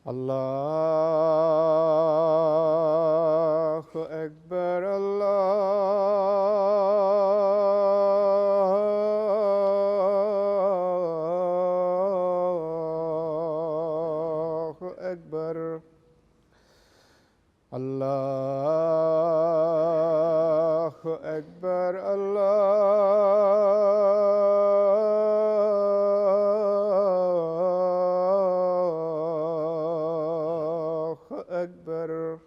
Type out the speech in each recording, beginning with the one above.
الله أكبر الله أكبر الله أكبر الله أكبر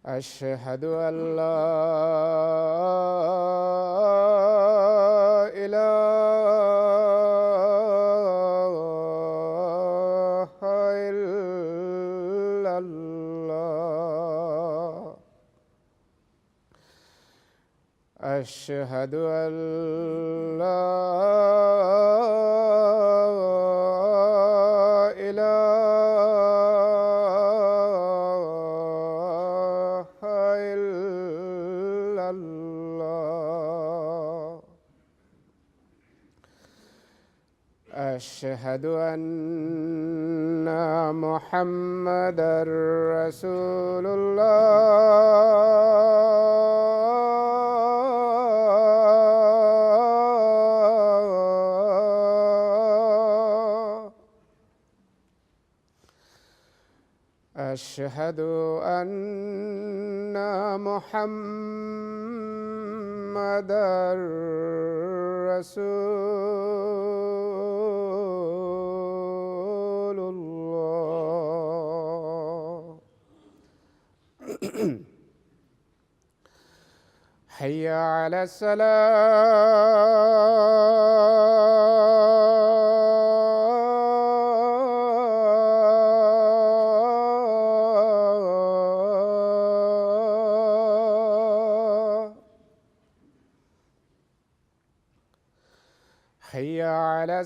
أشهد أن لا إله إلا الله أشهد أن لا إله إلا الله أشهد أن محمدًا رسول الله أشهد أن محمدًا رسول الله حي على الصلاة حي على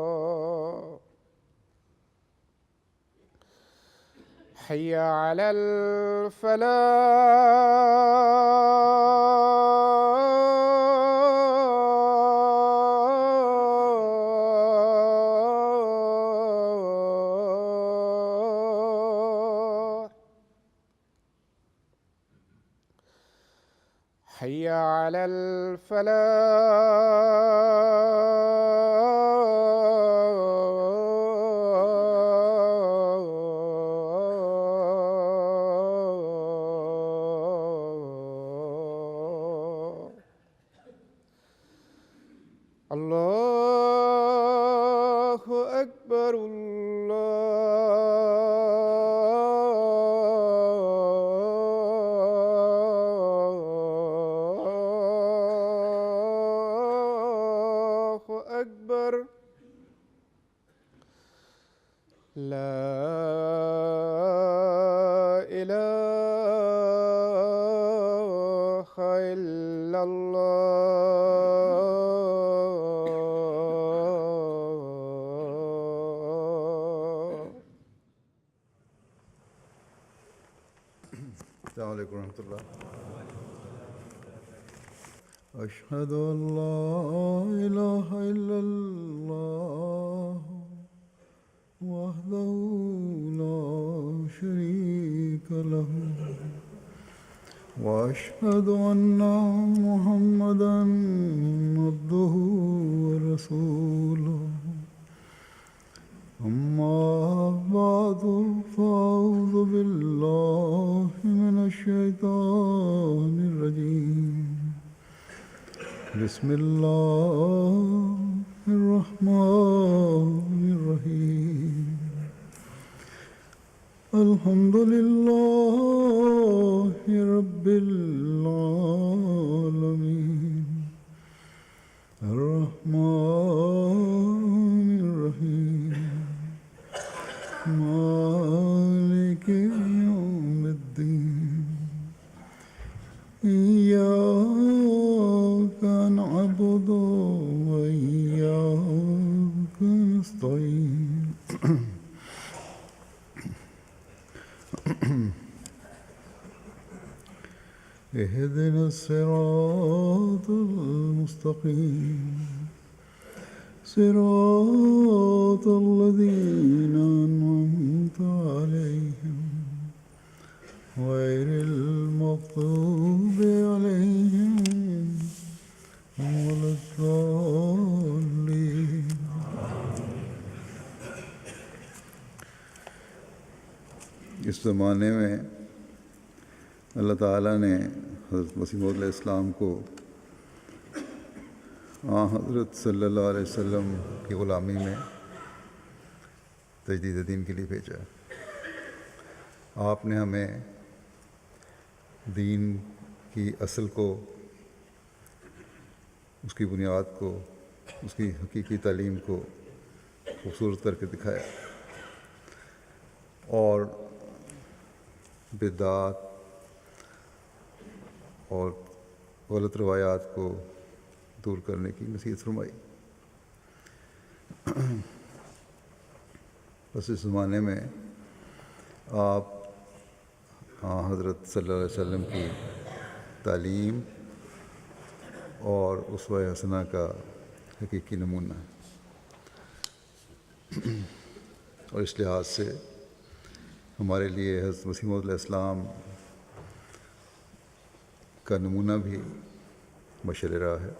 الصلاة حي على الفلاح حي على الفلاح الله أكبر الله أكبر لا إله إلا الله السلام عليكم ورحمة الله. أشهد أن لا إله إلا الله وحده لا شريك له وأشهد أن محمدًا عبده ورسوله أما بعد فأعوذ بالله من الشيطان الرجيم بسم الله الرحمن الرحيم الحمد لله رب العالمين الرحمن الرحيم مالك يوم الدين إياك نعبد وإياك نستعين اهدنا الصراط المستقيم صراط الذين أنعمت عليهم غير المغضوب عليهم ولا الضالين. اس زمانے میں اللہ تعالیٰ نے حضرت مسیح موعود علیہ السلام کو حضرت صلی اللہ علیہ وسلم کی غلامی میں تجدید دین کے لیے بھیجا. آپ نے ہمیں دین کی اصل کو، اس کی بنیاد کو، اس کی حقیقی تعلیم کو خوبصورت کر کے دکھایا اور بدعات اور غلط روایات کو دور کرنے کی نصیحت فرمائی. بس اس زمانے میں آپ حضرت صلی اللہ علیہ وسلم کی تعلیم اور اسوہ حسنہ کا حقیقی نمونہ ہے، اور اس لحاظ سے ہمارے لیے حضرت مسیح موعود علیہ السلام کا نمونہ بھی مشعل راہ ہے.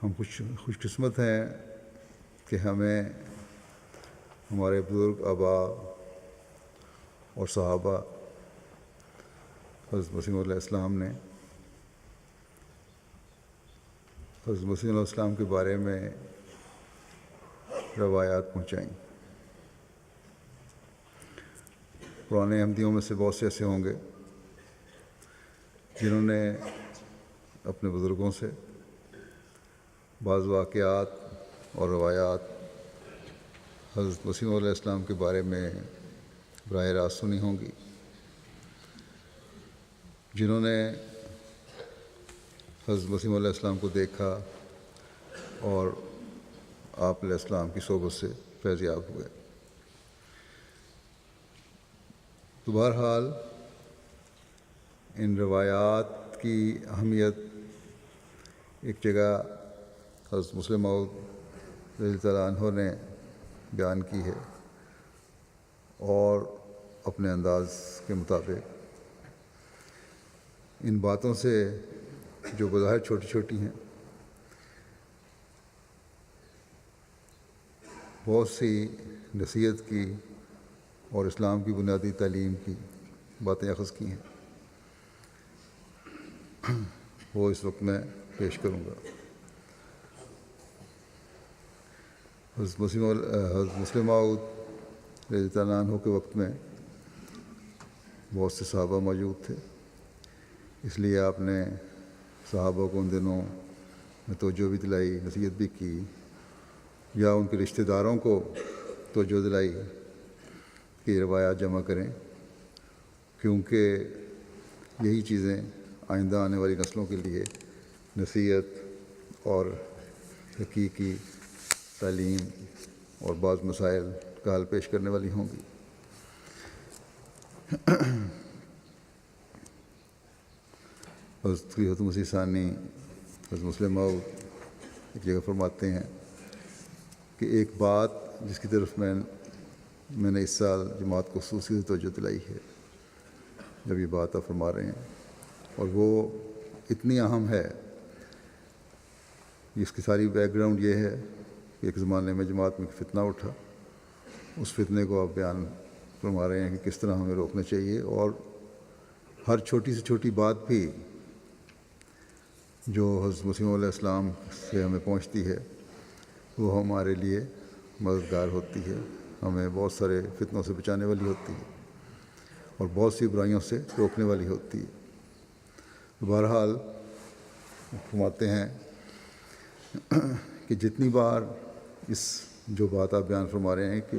ہم خوش قسمت ہیں کہ ہمیں ہمارے بزرگ آبا اور صحابہ حضرت مسیح علیہ السلام نے حضرت مسیح علیہ السلام کے بارے میں روایات پہنچائیں. پرانے احمدیوں میں سے بہت سے ایسے ہوں گے جنہوں نے اپنے بزرگوں سے بعض واقعات اور روایات حضرت مسیح علیہ السلام کے بارے میں براہ راست سنی ہوں گی. جنہوں نے حضرت مسیح علیہ السلام کو دیکھا اور آپ علیہ السلام کی صحبت سے فیض یاب ہوئے. تو بہرحال ان روایات کی اہمیت ایک جگہ حضرت مسلم موعود رضی اللہ عنہ نے بیان کی ہے، اور اپنے انداز کے مطابق ان باتوں سے جو بظاہر چھوٹی چھوٹی ہیں، بہت سی نصیحت کی اور اسلام کی بنیادی تعلیم کی باتیں اخذ کی ہیں، وہ اس وقت میں پیش کروں گا. حضرت مسلم موعود رضی اللہ عنہ کے وقت میں بہت سے صحابہ موجود تھے، اس لیے آپ نے صحابہ کو ان دنوں میں توجہ بھی دلائی، نصیحت بھی کی، یا ان کے رشتہ داروں کو توجہ دلائی کہ روایات جمع کریں، کیونکہ یہی چیزیں آئندہ آنے والی نسلوں کے لیے نصیحت اور حقیقی تعلیم اور بعض مسائل کا حل پیش کرنے والی ہوں گی. حضرت مسیح ثانی حضرت مسلم موعود ایک جگہ فرماتے ہیں کہ ایک بات جس کی طرف میں نے اس سال جماعت کو خصوصی توجہ دلائی ہے جب یہ بات آپ فرما رہے ہیں، اور وہ اتنی اہم ہے، اس کی ساری بیک گراؤنڈ یہ ہے کہ ایک زمانے میں جماعت میں فتنہ اٹھا، اس فتنے کو آپ بیان فرما رہے ہیں کہ کس طرح ہمیں روکنا چاہیے، اور ہر چھوٹی سے چھوٹی بات بھی جو حضرت مسیح علیہ السلام سے ہمیں پہنچتی ہے وہ ہمارے لیے مددگار ہوتی ہے، ہمیں بہت سارے فتنوں سے بچانے والی ہوتی ہے اور بہت سی برائیوں سے روکنے والی ہوتی ہے. بہرحال فرماتے ہیں کہ جتنی بار اس جو بات آپ بیان فرما رہے ہیں کہ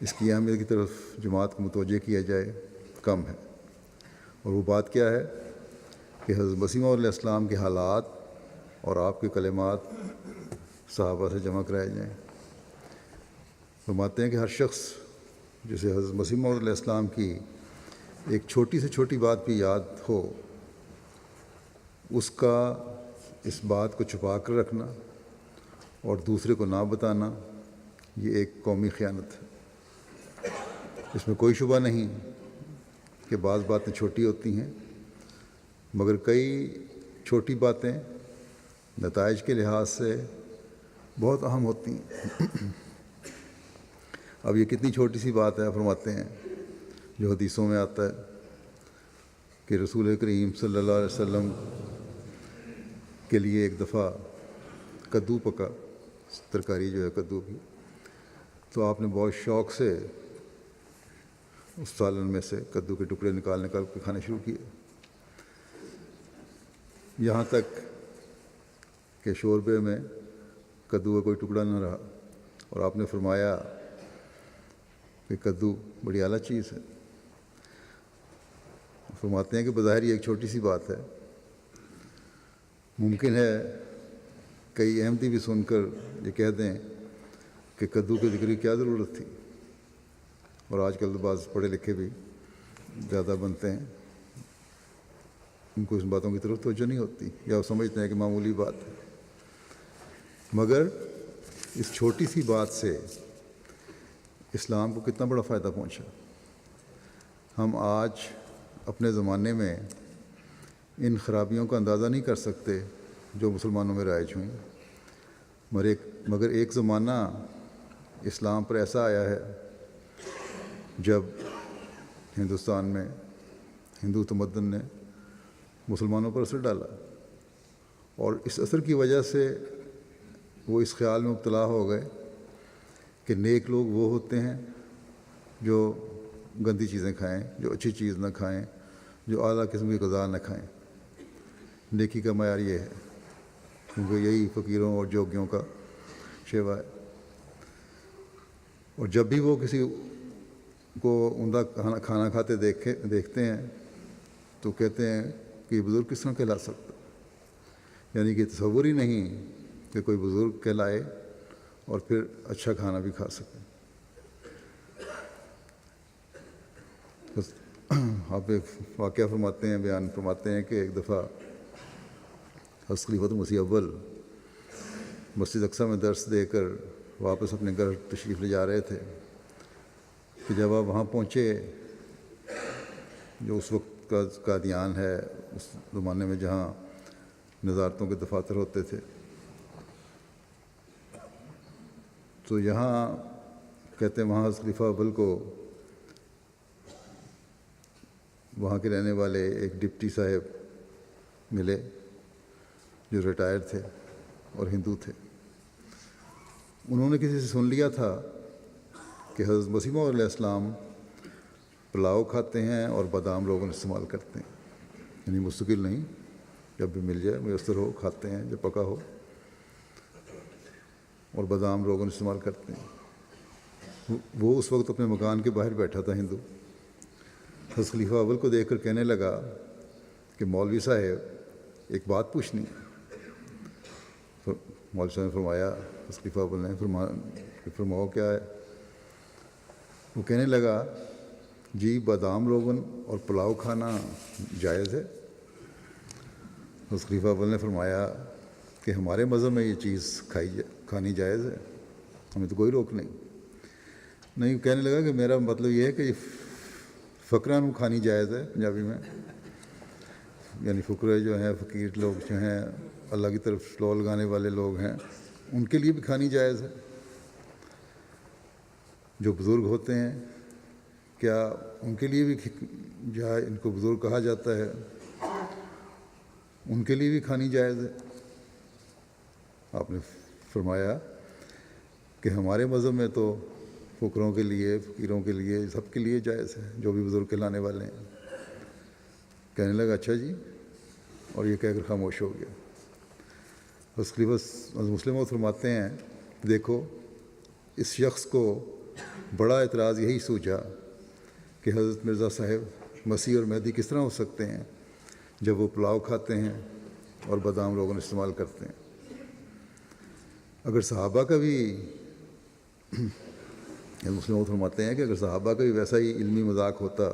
اس کی اہمیت کی طرف جماعت کو متوجہ کیا جائے کم ہے، اور وہ بات کیا ہے کہ حضرت مسیح علیہ السلام کے حالات اور آپ کے کلمات صحابہ سے جمع کرائے جائیں. فرماتے ہیں کہ ہر شخص جسے حضرت مسیح علیہ السلام کی ایک چھوٹی سے چھوٹی بات بھی یاد ہو اس کا اس بات کو چھپا کر رکھنا اور دوسرے کو نہ بتانا، یہ ایک قومی خیانت ہے۔ اس میں کوئی شبہ نہیں کہ بعض باتیں چھوٹی ہوتی ہیں، مگر کئی چھوٹی باتیں نتائج کے لحاظ سے بہت اہم ہوتی ہیں۔ اب یہ کتنی چھوٹی سی بات ہے، فرماتے ہیں جو حدیثوں میں آتا ہے کہ رسول کریم صلی اللہ علیہ وسلم کے لیے ایک دفعہ کدو پکا، ترکاری جو ہے کدو کی، تو آپ نے بہت شوق سے اس سالن میں سے کدو کے ٹکڑے نکال کے کھانے شروع کیے، یہاں تک کہ شوربے میں کدو کا کوئی ٹکڑا نہ رہا، اور آپ نے فرمایا کہ کدو بڑی اعلیٰ چیز ہے۔ فرماتے ہیں کہ بظاہر یہ ایک چھوٹی سی بات ہے، ممکن ہے کئی احمدی بھی سن کر یہ کہہ دیں کہ کدو کے ذکر کی کیا ضرورت تھی، اور آج کل تو بعض پڑھے لکھے بھی زیادہ بنتے ہیں، ان کو ان باتوں کی طرف توجہ نہیں ہوتی، یا وہ سمجھتے ہیں کہ معمولی بات ہے۔ مگر اس چھوٹی سی بات سے اسلام کو کتنا بڑا فائدہ پہنچا۔ ہم آج اپنے زمانے میں ان خرابیوں کا اندازہ نہیں کر سکتے جو مسلمانوں میں رائج ہوئیں، مگر ایک زمانہ اسلام پر ایسا آیا ہے جب ہندوستان میں ہندو تمدن نے مسلمانوں پر اثر ڈالا، اور اس اثر کی وجہ سے وہ اس خیال میں مبتلا ہو گئے کہ نیک لوگ وہ ہوتے ہیں جو گندی چیزیں کھائیں، جو اچھی چیز نہ کھائیں، جو اعلیٰ قسم کی غذا نہ کھائیں۔ نیکی کا معیار یہ ہے، کیونکہ یہی فقیروں اور جوگیوں کا شیوا ہے۔ اور جب بھی وہ کسی کو عمدہ کھانا کھاتے دیکھتے ہیں تو کہتے ہیں کہ یہ بزرگ کس طرح کہلا سکتا، یعنی کہ تصور ہی نہیں کہ کوئی بزرگ کہلائے اور پھر اچھا کھانا بھی کھا سکے۔ بس آپ ایک واقعہ فرماتے ہیں، بیان فرماتے ہیں کہ ایک دفعہ حضرت خلیفۃ المسیح اول مسجد اقصیٰ میں درس دے کر واپس اپنے گھر تشریف لے جا رہے تھے کہ جب آپ وہاں پہنچے، جو اس وقت کا قادیان ہے، اس زمانے میں جہاں نظارتوں کے دفاتر ہوتے تھے، تو یہاں کہتے ہیں وہاں حضرت خلیفہ اول کو وہاں کے رہنے والے ایک ڈپٹی صاحب ملے جو ریٹائر تھے اور ہندو تھے۔ انہوں نے کسی سے سن لیا تھا کہ حضرت مسیح موعود علیہ السلام پلاؤ کھاتے ہیں اور بادام روغن استعمال کرتے ہیں، یعنی مستقل نہیں، جب بھی مل جائے میسر ہو کھاتے ہیں، جب پکا ہو، اور بادام روغن استعمال کرتے ہیں۔ وہ اس وقت اپنے مکان کے باہر بیٹھا تھا ہندو، حضرت خلیفہ اول کو دیکھ کر کہنے لگا کہ مولوی صاحب ایک بات پوچھنی۔ مولوی صاحب نے فرمایا، حضرت خلیفہ اول نے فرماؤ کیا ہے؟ وہ کہنے لگا جی بادام روغن اور پلاؤ کھانا جائز ہے؟ حضرت خلیفہ اول نے فرمایا کہ ہمارے مذہب میں یہ چیز کھانی جائز ہے، ہمیں تو کوئی روک نہیں۔ کہنے لگا کہ میرا مطلب یہ ہے کہ فقراں کھانی جائز ہے، پنجابی میں، یعنی فقرے جو ہیں، فقیر لوگ جو ہیں، اللہ کی طرف لو لگانے والے لوگ ہیں، ان کے لیے بھی کھانی جائز ہے۔ جو بزرگ ہوتے ہیں کیا ان کے لیے بھی جہاں ان کو بزرگ کہا جاتا ہے ان کے لیے بھی کھانی جائز ہے؟ آپ نے فرمایا کہ ہمارے مذہب میں تو فقروں کے لیے، فقیروں کے لیے، سب کے لیے جائز ہے، جو بھی بزرگ کہلانے والے ہیں۔ کہنے لگا اچھا جی، اور یہ کہہ کر خاموش ہو گیا۔ حضرت مسلم موعود فرماتے ہیں دیکھو اس شخص کو بڑا اعتراض یہی سوچا کہ حضرت مرزا صاحب مسیح اور مہدی کس طرح ہو سکتے ہیں جب وہ پلاؤ کھاتے ہیں اور بادام روغن استعمال کرتے ہیں۔ اگر صحابہ کا بھی مسلم فرماتے ہیں کہ اگر صحابہ کا بھی ویسا ہی علمی مذاق ہوتا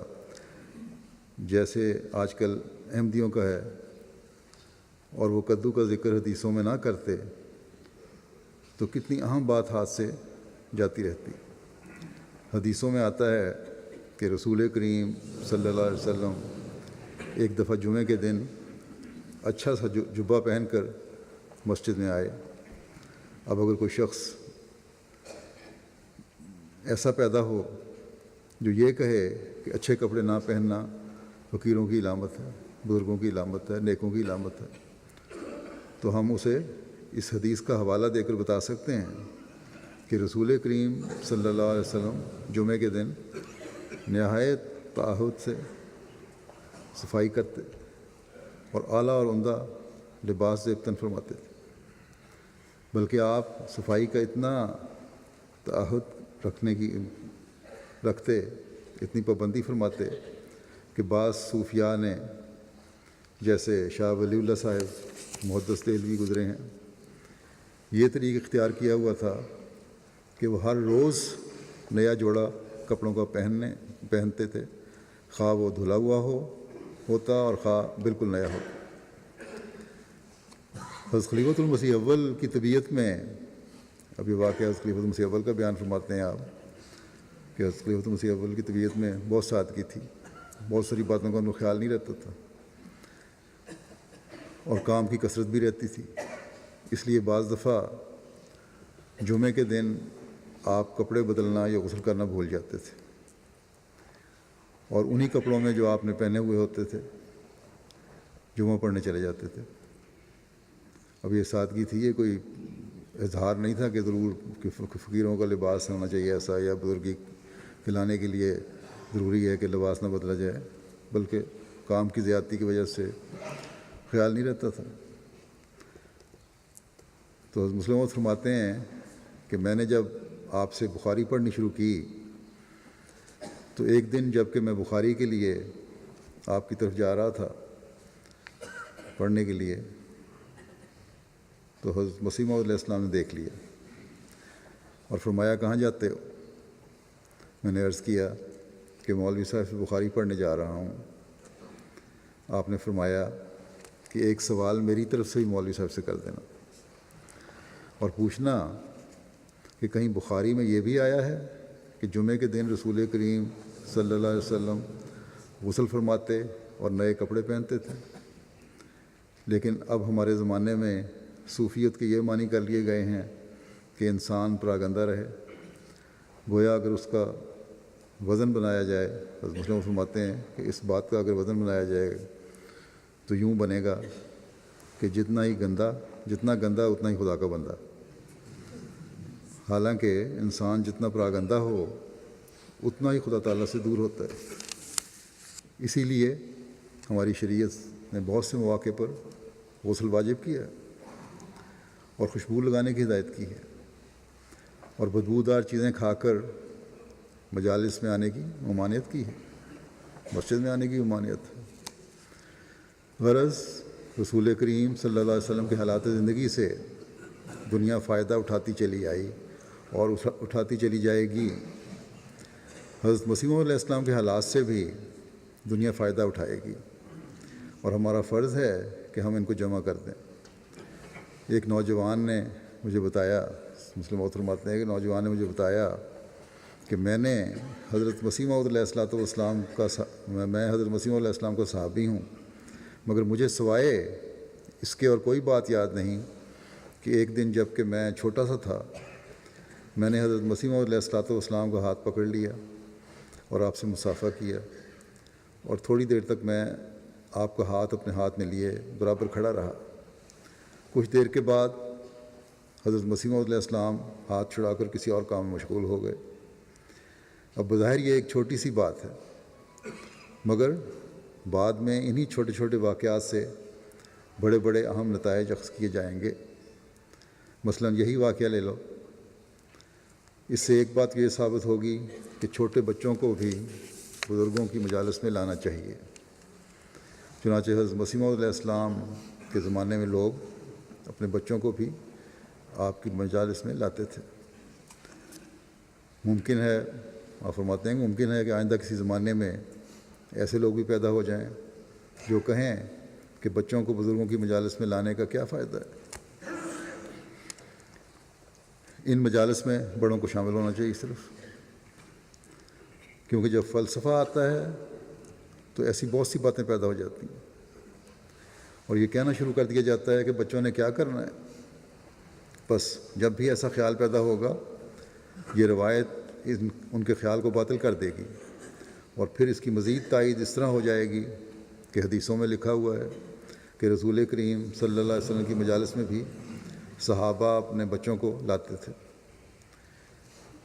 جیسے آج کل احمدیوں کا ہے اور وہ کدو کا ذکر حدیثوں میں نہ کرتے تو کتنی اہم بات ہاتھ سے جاتی رہتی۔ حدیثوں میں آتا ہے کہ رسول کریم صلی اللہ علیہ وسلم ایک دفعہ جمعے کے دن اچھا سا جبہ پہن کر مسجد میں آئے۔ اب اگر کوئی شخص ایسا پیدا ہو جو یہ کہے کہ اچھے کپڑے نہ پہننا فقیروں کی علامت ہے، بزرگوں کی علامت ہے، نیکوں کی علامت ہے، تو ہم اسے اس حدیث کا حوالہ دے کر بتا سکتے ہیں کہ رسول کریم صلی اللہ علیہ وسلم جمعے کے دن نہایت تعہد سے صفائی کرتے اور اعلیٰ اور عمدہ لباس زیبتاً فرماتے تھے، بلکہ آپ صفائی کا اتنا تعہد رکھتے، اتنی پابندی فرماتے کہ بعض صوفیاء نے، جیسے شاہ ولی اللہ صاحب محدث دہلوی گزرے ہیں، یہ طریقہ اختیار کیا ہوا تھا کہ وہ ہر روز نیا جوڑا کپڑوں کا پہنتے تھے، خواہ وہ دھلا ہوا ہوتا اور خواہ بالکل نیا ہوتا۔ حضرت خلیفۃ المسیح اول کی طبیعت میں، اب یہ واقعہ حضرت خلیفۃ المسیح اول کا بیان فرماتے ہیں آپ کہ حضرت خلیفۃ المسیح اول کی طبیعت میں بہت سادگی تھی، بہت ساری باتوں کا ان کو خیال نہیں رہتا تھا اور کام کی کثرت بھی رہتی تھی، اس لیے بعض دفعہ جمعے کے دن آپ کپڑے بدلنا یا غسل کرنا بھول جاتے تھے اور انہی کپڑوں میں جو آپ نے پہنے ہوئے ہوتے تھے جمعہ پڑھنے چلے جاتے تھے۔ اب یہ سادگی تھی، یہ کوئی اظہار نہیں تھا کہ ضرور کہ فقیروں کا لباس ہونا چاہیے ایسا، یا بزرگی کھلانے کے لیے ضروری ہے کہ لباس نہ بدلا جائے، بلکہ کام کی زیادتی کی وجہ سے خیال نہیں رہتا تھا۔ تو حضرت مسلم موعود فرماتے ہیں کہ میں نے جب آپ سے بخاری پڑھنی شروع کی تو ایک دن جب کہ میں بخاری کے لیے آپ کی طرف جا رہا تھا پڑھنے کے لیے، تو حضرت مسیح موعود علیہ السلام نے دیکھ لیا اور فرمایا کہاں جاتے ہو؟ میں نے عرض کیا کہ مولوی صاحب سے بخاری پڑھنے جا رہا ہوں۔ آپ نے فرمایا کہ ایک سوال میری طرف سے ہی مولوی صاحب سے کر دینا اور پوچھنا کہ کہیں بخاری میں یہ بھی آیا ہے کہ جمعے کے دن رسول کریم صلی اللہ علیہ وسلم غسل فرماتے اور نئے کپڑے پہنتے تھے؟ لیکن اب ہمارے زمانے میں صوفیت کے یہ معنی کر لیے گئے ہیں کہ انسان پراگندہ رہے، گویا اگر اس کا وزن بنایا جائے، حضرت مسلم فرماتے ہیں کہ اس بات کا اگر وزن بنایا جائے تو یوں بنے گا کہ جتنا گندا اتنا ہی خدا کا بندہ۔ حالانکہ انسان جتنا پراگندہ ہو اتنا ہی خدا تعالیٰ سے دور ہوتا ہے۔ اسی لیے ہماری شریعت نے بہت سے مواقع پر غسل واجب کیا ہے اور خوشبو لگانے کی ہدایت کی ہے اور بدبودار چیزیں کھا کر مجالس میں آنے کی ممانعت کی ہے، مسجد میں آنے کی ممانعت ہے۔ غرض رسول کریم صلی اللہ علیہ وسلم کے حالات زندگی سے دنیا فائدہ اٹھاتی چلی آئی اور اٹھاتی چلی جائے گی، حضرت مسیح موعود علیہ السلام کے حالات سے بھی دنیا فائدہ اٹھائے گی اور ہمارا فرض ہے کہ ہم ان کو جمع کر دیں۔ ایک نوجوان نے مجھے بتایا، مسلم موعود فرماتے ہیں کہ نوجوان نے مجھے بتایا کہ میں نے حضرت مسیح موعود علیہ السلام میں حضرت مسیح موعود علیہ السلام کا صحابی ہوں، مگر مجھے سوائے اس کے اور کوئی بات یاد نہیں کہ ایک دن جب کہ میں چھوٹا سا تھا میں نے حضرت مسیح موعود علیہ السلام کا ہاتھ پکڑ لیا اور آپ سے مصافحہ کیا اور تھوڑی دیر تک میں آپ کا ہاتھ اپنے ہاتھ میں لیے برابر کھڑا رہا۔ کچھ دیر کے بعد حضرت مسیح موعود علیہ السلام ہاتھ چھڑا کر کسی اور کام میں مشغول ہو گئے۔ اب بظاہر یہ ایک چھوٹی سی بات ہے، مگر بعد میں انہی چھوٹے چھوٹے واقعات سے بڑے بڑے اہم نتائج اخذ کیے جائیں گے۔ مثلا یہی واقعہ لے لو، اس سے ایک بات یہ ثابت ہوگی کہ چھوٹے بچوں کو بھی بزرگوں کی مجالس میں لانا چاہیے۔ چنانچہ حضرت مسیح موعود علیہ السلام کے زمانے میں لوگ اپنے بچوں کو بھی آپ کی مجالس میں لاتے تھے۔ ممکن ہے، آپ فرماتے ہیں کہ ممکن ہے کہ آئندہ کسی زمانے میں ایسے لوگ بھی پیدا ہو جائیں جو کہیں کہ بچوں کو بزرگوں کی مجالس میں لانے کا کیا فائدہ ہے۔ ان مجالس میں بڑوں کو شامل ہونا چاہیے صرف، کیونکہ جب فلسفہ آتا ہے تو ایسی بہت سی باتیں پیدا ہو جاتی ہیں، اور یہ کہنا شروع کر دیا جاتا ہے کہ بچوں نے کیا کرنا ہے۔ بس جب بھی ایسا خیال پیدا ہوگا، یہ روایت ان کے خیال کو باطل کر دے گی، اور پھر اس کی مزید تائید اس طرح ہو جائے گی کہ حدیثوں میں لکھا ہوا ہے کہ رسول کریم صلی اللہ علیہ وسلم کی مجالس میں بھی صحابہ اپنے بچوں کو لاتے تھے۔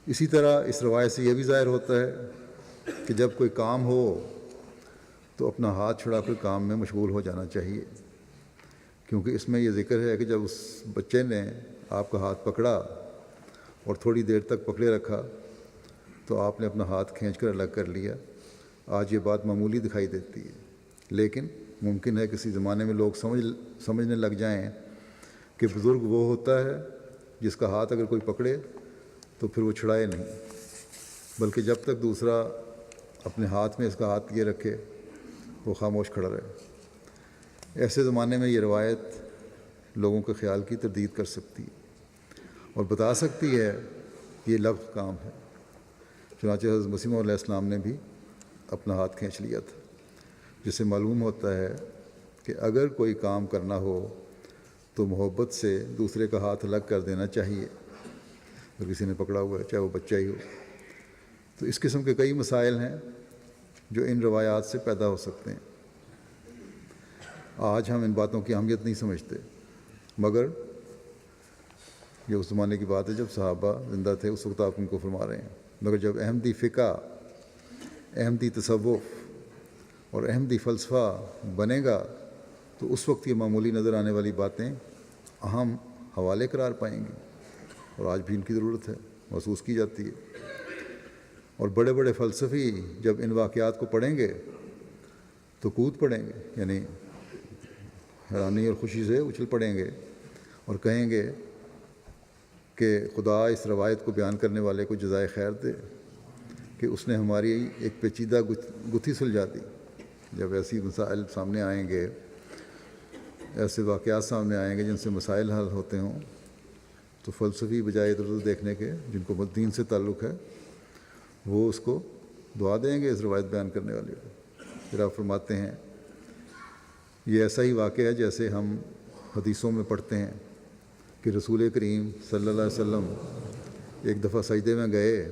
اسی طرح اس روایت سے یہ بھی ظاہر ہوتا ہے کہ جب کوئی کام ہو تو اپنا ہاتھ چھڑا کر کام میں مشغول ہو جانا چاہیے، کیونکہ اس میں یہ ذکر ہے کہ جب اس بچے نے آپ کا ہاتھ پکڑا اور تھوڑی دیر تک پکڑے رکھا تو آپ نے اپنا ہاتھ کھینچ کر الگ کر لیا۔ آج یہ بات معمولی دکھائی دیتی ہے، لیکن ممکن ہے کسی زمانے میں لوگ سمجھنے لگ جائیں کہ بزرگ وہ ہوتا ہے جس کا ہاتھ اگر کوئی پکڑے تو پھر وہ چھڑائے نہیں، بلکہ جب تک دوسرا اپنے ہاتھ میں اس کا ہاتھ کیے رکھے وہ خاموش کھڑا رہے۔ ایسے زمانے میں یہ روایت لوگوں کے خیال کی تردید کر سکتی ہے اور بتا سکتی ہے کہ یہ لغو کام ہے۔ چنانچہ حضرت مسیح موعود علیہ السلام نے بھی اپنا ہاتھ کھینچ لیا تھا، جس سے معلوم ہوتا ہے کہ اگر کوئی کام کرنا ہو تو محبت سے دوسرے کا ہاتھ الگ کر دینا چاہیے اگر کسی نے پکڑا ہوا ہے، چاہے وہ بچہ ہی ہو۔ تو اس قسم کے کئی مسائل ہیں جو ان روایات سے پیدا ہو سکتے ہیں۔ آج ہم ان باتوں کی اہمیت نہیں سمجھتے، مگر یہ اس زمانے کی بات ہے جب صحابہ زندہ تھے، اس وقت آپ ان کو فرما رہے ہیں۔ مگر جب احمدی فقہ، احمدی تصوف اور احمدی فلسفہ بنے گا تو اس وقت یہ معمولی نظر آنے والی باتیں اہم حوالے قرار پائیں گی، اور آج بھی ان کی ضرورت ہے، محسوس کی جاتی ہے۔ اور بڑے بڑے فلسفی جب ان واقعات کو پڑھیں گے تو کود پڑیں گے، یعنی حیرانی اور خوشی سے اچھل پڑیں گے اور کہیں گے کہ خدا اس روایت کو بیان کرنے والے کو جزائے خیر دے کہ اس نے ہماری ایک پیچیدہ گتھی سلجھا دی۔ جب ایسی مسائل سامنے آئیں گے، ایسے واقعات سامنے آئیں گے جن سے مسائل حل ہوتے ہوں، تو فلسفی بجائے ادھر ادھر دیکھنے کے جن کو دین سے تعلق ہے وہ اس کو دعا دیں گے اس روایت بیان کرنے والے کو۔ پھر آپ فرماتے ہیں یہ ایسا ہی واقعہ ہے جیسے ہم حدیثوں میں پڑھتے ہیں کہ رسول کریم صلی اللہ علیہ وسلم ایک دفعہ سجدے میں گئے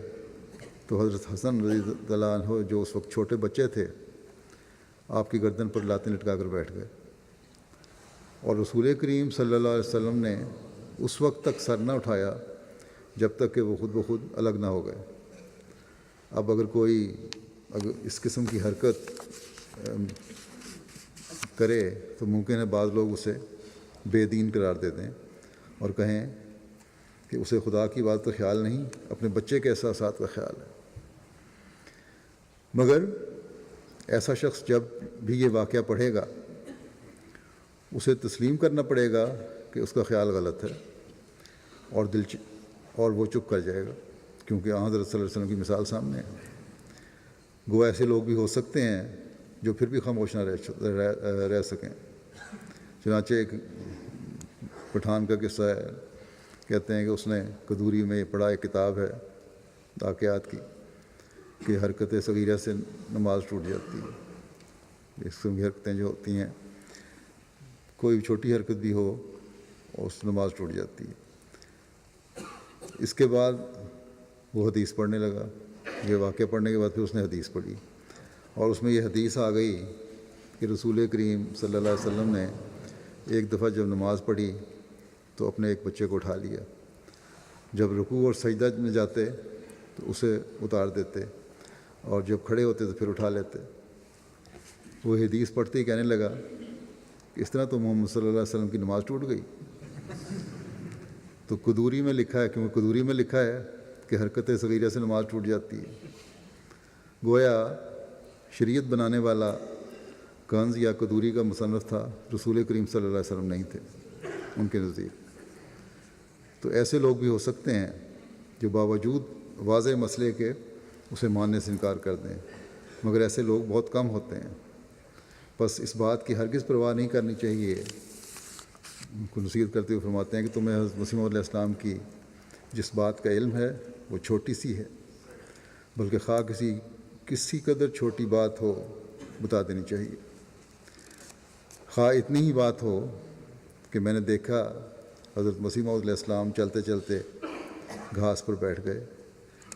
تو حضرت حسن رضی اللہ عنہ جو اس وقت چھوٹے بچے تھے آپ کی گردن پر لاتیں لٹکا کر بیٹھ گئے، اور رسول کریم صلی اللہ علیہ وسلم نے اس وقت تک سر نہ اٹھایا جب تک کہ وہ خود بخود الگ نہ ہو گئے۔ اب اگر اس قسم کی حرکت کرے تو ممکن ہے بعض لوگ اسے بے دین قرار دے دیں اور کہیں کہ اسے خدا کی بات کا خیال نہیں، اپنے بچے کے احساسات کا خیال ہے۔ مگر ایسا شخص جب بھی یہ واقعہ پڑھے گا اسے تسلیم کرنا پڑے گا کہ اس کا خیال غلط ہے، اور وہ چپ کر جائے گا، کیونکہ حضرت صلی اللہ علیہ وسلم کی مثال سامنے ہے۔ گویا ایسے لوگ بھی ہو سکتے ہیں جو پھر بھی خاموش نہ رہ سکیں۔ چنانچہ ایک پٹھان کا قصہ ہے، کہتے ہیں کہ اس نے قدوری میں پڑھا، ایک کتاب ہے واقعات کی، کہ حرکت صغیرہ سے نماز ٹوٹ جاتی ہے۔ اس قسم کی حرکتیں جو ہوتی ہیں، کوئی بھی چھوٹی حرکت بھی ہو اس نماز ٹوٹ جاتی ہے۔ اس کے بعد وہ حدیث پڑھنے لگا، یہ واقعہ پڑھنے کے بعد پھر اس نے حدیث پڑھی، اور اس میں یہ حدیث آ گئی کہ رسول کریم صلی اللہ علیہ وسلم نے ایک دفعہ جب نماز پڑھی تو اپنے ایک بچے کو اٹھا لیا، جب رکوع اور سجدہ میں جاتے تو اسے اتار دیتے، اور جب کھڑے ہوتے تو پھر اٹھا لیتے۔ وہ حدیث پڑھتے ہی کہنے لگا کہ اس طرح تو محمد صلی اللہ علیہ وسلم کی نماز ٹوٹ گئی۔ تو قدوری میں لکھا ہے، کیونکہ قدوری میں لکھا ہے کہ حرکت صغیرہ سے نماز ٹوٹ جاتی ہے۔ گویا شریعت بنانے والا کنز یا قدوری کا مصنف تھا، رسول کریم صلی اللہ علیہ وسلم نہیں تھے ان کے نزدیک۔ تو ایسے لوگ بھی ہو سکتے ہیں جو باوجود واضح مسئلے کے اسے ماننے سے انکار کر دیں، مگر ایسے لوگ بہت کم ہوتے ہیں۔ بس اس بات کی ہرگز پرواہ نہیں کرنی چاہیے۔ ان کو نصیحت کرتے ہوئے فرماتے ہیں کہ تمہیں حضرت مسیح موعود علیہ السلام کی جس بات کا علم ہے وہ چھوٹی سی ہے، بلکہ خواہ کسی قدر چھوٹی بات ہو بتا دینی چاہیے۔ خواہ اتنی ہی بات ہو کہ میں نے دیکھا حضرت مسیح موعود علیہ السلام چلتے چلتے گھاس پر بیٹھ گئے،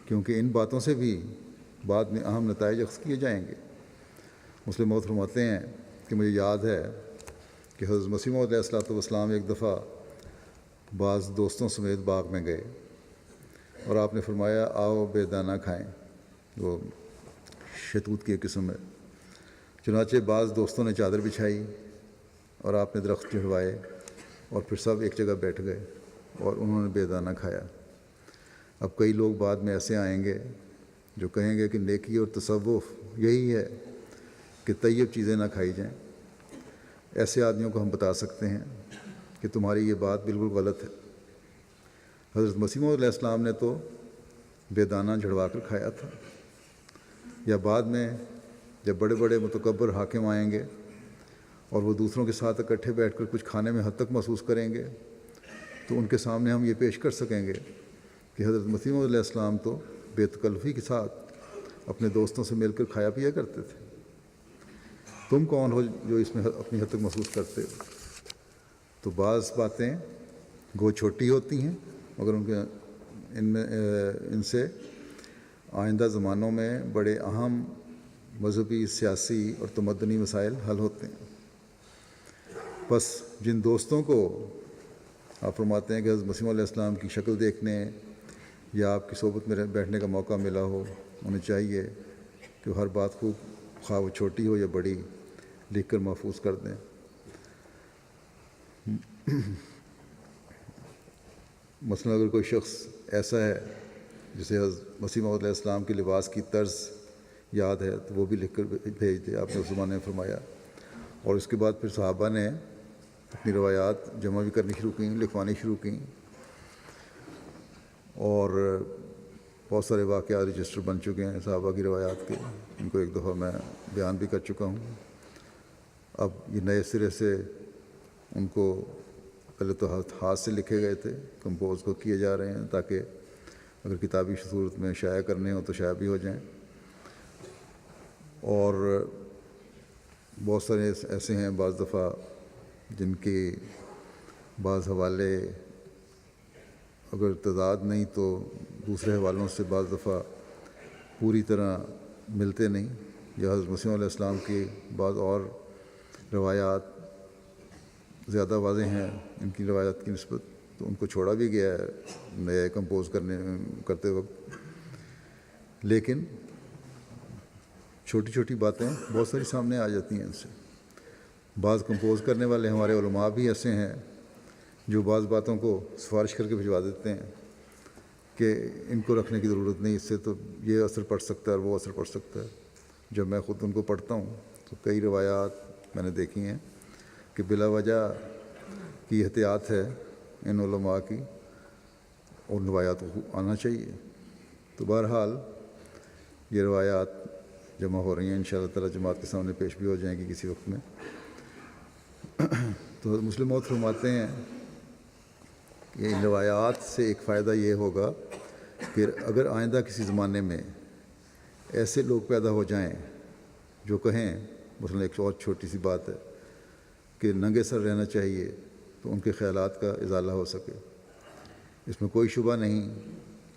کیونکہ ان باتوں سے بھی بعد میں اہم نتائج اخذ کیے جائیں گے۔ مسلم موعود فرماتے ہیں کہ مجھے یاد ہے کہ حضرت مسیح موعود علیہ السلام ایک دفعہ بعض دوستوں سمیت باغ میں گئے اور آپ نے فرمایا آؤ بے دانہ کھائیں، وہ شہتوت کی ایک قسم ہے۔ چنانچہ بعض دوستوں نے چادر بچھائی اور آپ نے درخت چڑھوائے اور پھر سب ایک جگہ بیٹھ گئے اور انہوں نے بے دانہ کھایا۔ اب کئی لوگ بعد میں ایسے آئیں گے جو کہیں گے کہ نیکی اور تصوف یہی ہے کہ طیب چیزیں نہ کھائی جائیں۔ ایسے آدمیوں کو ہم بتا سکتے ہیں کہ تمہاری یہ بات بالکل غلط ہے۔ حضرت مسیح موعود علیہ السلام نے تو بے دانہ جھڑوا کر کھایا تھا، یا بعد میں جب بڑے بڑے متکبر حاکم آئیں گے اور وہ دوسروں کے ساتھ اکٹھے بیٹھ کر کچھ کھانے میں حد تک محسوس کریں گے تو ان کے سامنے ہم یہ پیش کر سکیں گے کہ حضرت مسیح موعود علیہ السلام تو بے تکلفی کے ساتھ اپنے دوستوں سے مل کر کھایا پیا کرتے تھے۔ تم کون ہو جو اس میں اپنی حد تک محسوس کرتے ہو؟ تو بعض باتیں گو چھوٹی ہوتی ہیں مگر ان سے آئندہ زمانوں میں بڑے اہم مذہبی، سیاسی اور تمدنی مسائل حل ہوتے ہیں۔ بس جن دوستوں کو آپ فرماتے ہیں کہ حضرت مسیح علیہ السلام کی شکل دیکھنے یا آپ کی صحبت میں بیٹھنے کا موقع ملا ہو، انہیں چاہیے کہ وہ ہر بات خوب، خواہ وہ چھوٹی ہو یا بڑی، لکھ کر محفوظ کر دیں۔ مثلا اگر کوئی شخص ایسا ہے جسے حضرت مسیح موعود علیہ السلام کے لباس کی طرز یاد ہے تو وہ بھی لکھ کر بھیج دے، آپ نے اس زمانے میں فرمایا۔ اور اس کے بعد پھر صحابہ نے اپنی روایات جمع بھی کرنی شروع کیں، لکھوانی شروع کیں، اور بہت سارے واقعات رجسٹر بن چکے ہیں صحابہ کی روایات کے، ان کو ایک دفعہ میں بیان بھی کر چکا ہوں۔ اب یہ نئے سرے سے ان کو پہلے تو ہاتھ سے لکھے گئے تھے، کمپوز کو کیے جا رہے ہیں تاکہ اگر کتابی صورت میں شائع کرنے ہوں تو شائع بھی ہو جائیں۔ اور بہت سارے ایسے ہیں بعض دفعہ جن کے بعض حوالے اگر تضاد نہیں تو دوسرے حوالوں سے بعض دفعہ پوری طرح ملتے نہیں، یا حضرت مسیح علیہ السلام کی بعض اور روایات زیادہ واضح ہیں ان کی روایات کی نسبت، تو ان کو چھوڑا بھی گیا ہے نئے کمپوز کرتے وقت۔ لیکن چھوٹی چھوٹی باتیں بہت ساری سامنے آ جاتی ہیں ان سے۔ بعض کمپوز کرنے والے ہمارے علماء بھی ایسے ہیں جو بعض باتوں کو سفارش کر کے بھجوا دیتے ہیں کہ ان کو رکھنے کی ضرورت نہیں، اس سے تو یہ اثر پڑ سکتا ہے اور وہ اثر پڑ سکتا ہے۔ جب میں خود ان کو پڑھتا ہوں تو کئی روایات میں نے دیکھی ہیں کہ بلا وجہ کی احتیاط ہے ان علماء کی، اور روایات کو آنا چاہیے۔ تو بہرحال یہ روایات جمع ہو رہی ہیں، انشاءاللہ تعالیٰ جماعت کے سامنے پیش بھی ہو جائیں گی کسی وقت میں۔ تو مسلم موعود فرماتے ہیں کہ ان روایات سے ایک فائدہ یہ ہوگا کہ اگر آئندہ کسی زمانے میں ایسے لوگ پیدا ہو جائیں جو کہیں، مثلا ایک اور چھوٹی سی بات ہے کہ ننگے سر رہنا چاہیے، تو ان کے خیالات کا ازالہ ہو سکے۔ اس میں کوئی شبہ نہیں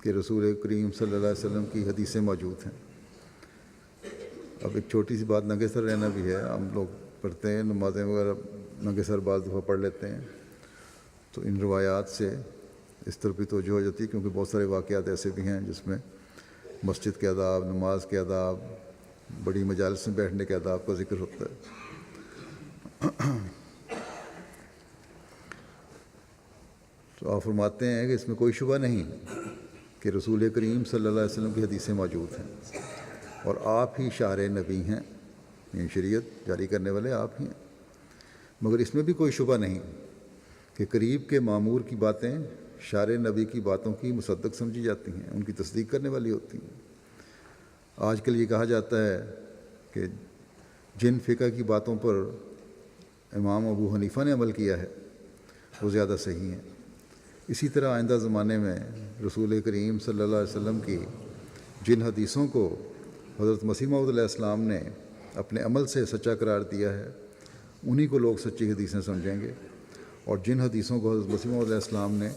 کہ رسول کریم صلی اللہ علیہ وسلم کی حدیثیں موجود ہیں۔ اب ایک چھوٹی سی بات ننگے سر رہنا بھی ہے، ہم لوگ پڑھتے ہیں نمازیں وغیرہ ننگے سر بعض دفعہ پڑھ لیتے ہیں، تو ان روایات سے اس طرف بھی توجہ ہو جاتی ہے، کیونکہ بہت سارے واقعات ایسے بھی ہیں جس میں مسجد کے آداب، نماز کے آداب، بڑی مجالس میں بیٹھنے کے آداب کا ذکر ہوتا ہے۔ تو آپ فرماتے ہیں کہ اس میں کوئی شبہ نہیں کہ رسول کریم صلی اللہ علیہ وسلم کی حدیثیں موجود ہیں اور آپ ہی شارع نبی ہیں، یعنی شریعت جاری کرنے والے آپ ہی ہیں۔ مگر اس میں بھی کوئی شبہ نہیں کہ قریب کے مامور کی باتیں شارع نبی کی باتوں کی مصدق سمجھی جاتی ہیں، ان کی تصدیق کرنے والی ہوتی ہیں۔ آج کل یہ کہا جاتا ہے کہ جن فقہ کی باتوں پر امام ابو حنیفہ نے عمل کیا ہے وہ زیادہ صحیح ہیں۔ اسی طرح آئندہ زمانے میں رسول کریم صلی اللہ علیہ وسلم کی جن حدیثوں کو حضرت مسیح موعود علیہ السلام نے اپنے عمل سے سچا قرار دیا ہے انہی کو لوگ سچی حدیثیں سمجھیں گے، اور جن حدیثوں کو حضرت مسیح موعود علیہ السلام نے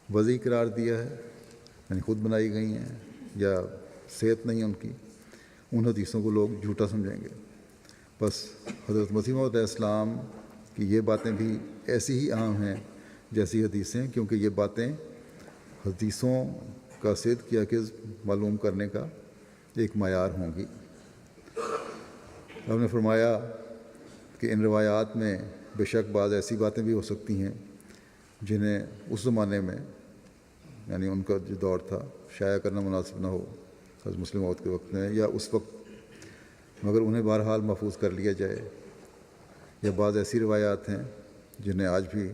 وضعی قرار دیا ہے، یعنی خود بنائی گئی ہیں یا صحت نہیں ان کی، ان حدیثوں کو لوگ جھوٹا سمجھیں گے۔ بس حضرت مسیح موعود علیہ السلام کی یہ باتیں بھی ایسی ہی اہم ہیں جیسی حدیثیں، کیونکہ یہ باتیں حدیثوں کا صدق یا کذب معلوم کرنے کا ایک معیار ہوں گی۔ ہم نے فرمایا کہ ان روایات میں بے شک بعض ایسی باتیں بھی ہو سکتی ہیں جنہیں اس زمانے میں، یعنی ان کا جو دور تھا، شائع کرنا مناسب نہ ہو حضرت مسلم موعود کے وقت میں یا اس وقت، مگر انہیں بہرحال محفوظ کر لیا جائے۔ یا بعض ایسی روایات ہیں جنہیں آج بھی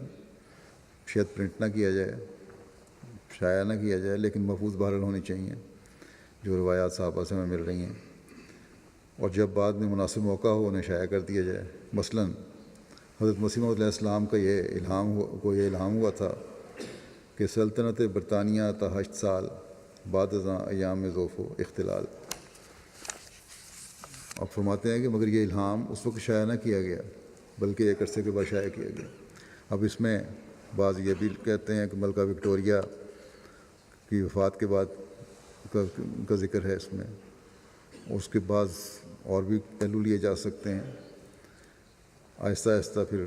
شاید پرنٹ نہ کیا جائے، شائع نہ کیا جائے، لیکن محفوظ بہرحال ہونی چاہیے، جو روایات صحابہ سے ہمیں مل رہی ہیں، اور جب بعد میں مناسب موقع ہو انہیں شائع کر دیا جائے۔ مثلاً حضرت مسیح موعود علیہ السلام کا یہ الہام ہوا تھا کہ سلطنت برطانیہ تا 8 سال بعد ازاں ایام ذوف و اختلال۔ اب فرماتے ہیں کہ مگر یہ الہام اس وقت شائع نہ کیا گیا بلکہ ایک عرصے کے بعد شائع کیا گیا۔ اب اس میں بعض یہ بھی کہتے ہیں کہ ملکہ وکٹوریہ کی وفات کے بعد کا ذکر ہے اس میں، اس کے بعد اور بھی پہلو لیے جا سکتے ہیں۔ آہستہ آہستہ پھر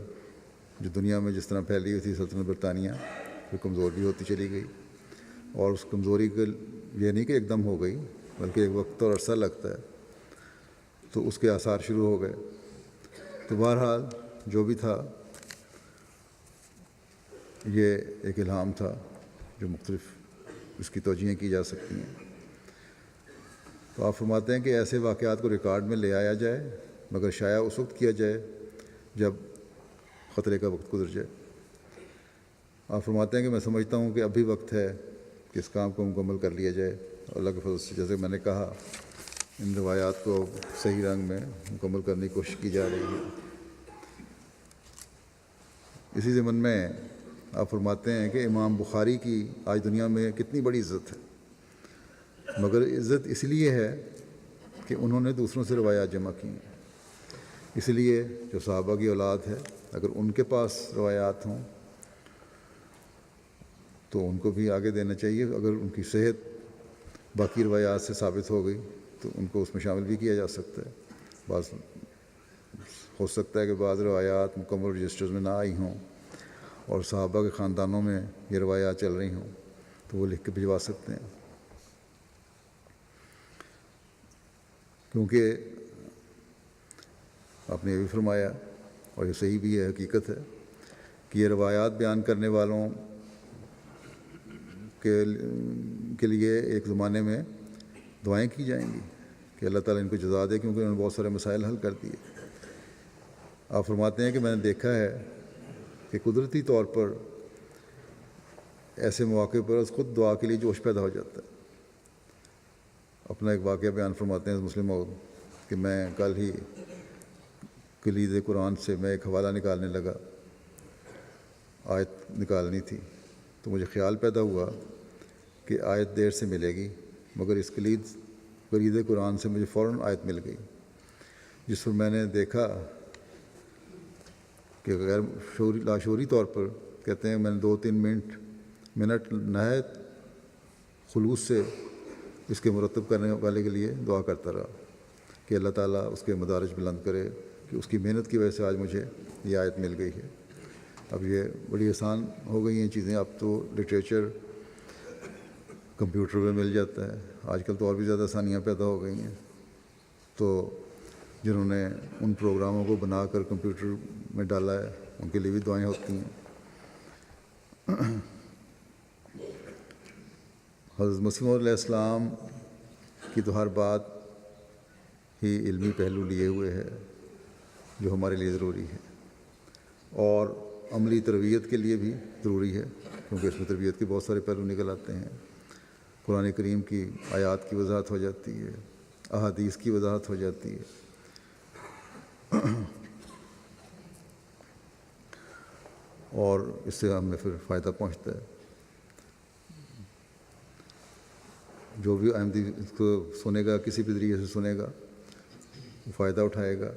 جو دنیا میں جس طرح پھیلی ہوئی تھی سلطنت برطانیہ، پھر کمزور بھی ہوتی چلی گئی، اور اس کمزوری کے یہ نہیں کہ ایک دم ہو گئی بلکہ ایک وقت اور عرصہ لگتا ہے، تو اس کے آثار شروع ہو گئے۔ تو بہرحال جو بھی تھا یہ ایک الہام تھا جو مختلف اس کی توجیہیں کی جا سکتی ہیں۔ تو آپ فرماتے ہیں کہ ایسے واقعات کو ریکارڈ میں لے آیا جائے مگر شائع اس وقت کیا جائے جب خطرے کا وقت گزر جائے۔ آپ فرماتے ہیں کہ میں سمجھتا ہوں کہ اب بھی وقت ہے کہ اس کام کو مکمل کر لیا جائے۔ اللہ کے فضل سے جیسے میں نے کہا ان روایات کو صحیح رنگ میں مکمل کرنے کی کوشش کی جا رہی ہے۔ اسی ضمن میں آپ فرماتے ہیں کہ امام بخاری کی آج دنیا میں کتنی بڑی عزت ہے، مگر عزت اس لیے ہے کہ انہوں نے دوسروں سے روایات جمع کی ہیں۔ اس لیے جو صحابہ کی اولاد ہے اگر ان کے پاس روایات ہوں تو ان کو بھی آگے دینا چاہیے۔ اگر ان کی صحت باقی روایات سے ثابت ہو گئی تو ان کو اس میں شامل بھی کیا جا سکتا ہے۔ بعض ہو سکتا ہے کہ بعض روایات مکمل رجسٹرز میں نہ آئی ہوں اور صحابہ کے خاندانوں میں یہ روایات چل رہی ہوں تو وہ لکھ کے بھجوا سکتے ہیں، کیونکہ آپ نے یہ بھی فرمایا اور یہ صحیح بھی ہے، حقیقت ہے کہ یہ روایات بیان کرنے والوں کے لیے ایک زمانے میں دعائیں کی جائیں گی کہ اللہ تعالیٰ ان کو جزا دے، کیونکہ انہوں نے بہت سارے مسائل حل کر دیے۔ آپ فرماتے ہیں کہ میں نے دیکھا ہے کہ قدرتی طور پر ایسے مواقع پر خود دعا کے لیے جوش پیدا ہو جاتا ہے۔ اپنا ایک واقعہ بیان فرماتے ہیں مسلم موعود کہ میں کل ہی کلید قرآن سے میں ایک حوالہ نکالنے لگا، آیت نکالنی تھی، تو مجھے خیال پیدا ہوا کہ آیت دیر سے ملے گی، مگر اس کلید قرآن سے مجھے فوراً آیت مل گئی، جس پر میں نے دیکھا کہ غیر لاشعوری طور پر کہتے ہیں میں نے 2-3 منٹ نہایت خلوص سے اس کے مرتب کرنے والے کے لیے دعا کرتا رہا کہ اللہ تعالیٰ اس کے مدارج بلند کرے، کہ اس کی محنت کی وجہ سے آج مجھے یہ آیت مل گئی ہے۔ اب یہ بڑی آسان ہو گئی ہیں چیزیں، اب تو لٹریچر کمپیوٹر پہ مل جاتا ہے، آج کل تو اور بھی زیادہ آسانیاں پیدا ہو گئی ہیں۔ تو جنہوں نے ان پروگراموں کو بنا کر کمپیوٹر میں ڈالا ہے ان کے لیے بھی دعائیں ہوتی ہیں۔ حضرت مسیح علیہ السلام کی تو ہر بات ہی علمی پہلو لیے ہوئے ہے جو ہمارے لیے ضروری ہے، اور عملی تربیت کے لیے بھی ضروری ہے، کیونکہ اس میں تربیت کے بہت سارے پہلو نکل آتے ہیں۔ قرآن کریم کی آیات کی وضاحت ہو جاتی ہے، احادیث کی وضاحت ہو جاتی ہے، اور اس سے ہمیں پھر فائدہ پہنچتا ہے. جو بھی احمدی اس کو سنے گا، کسی بھی ذریعے سے سنے گا، وہ فائدہ اٹھائے گا،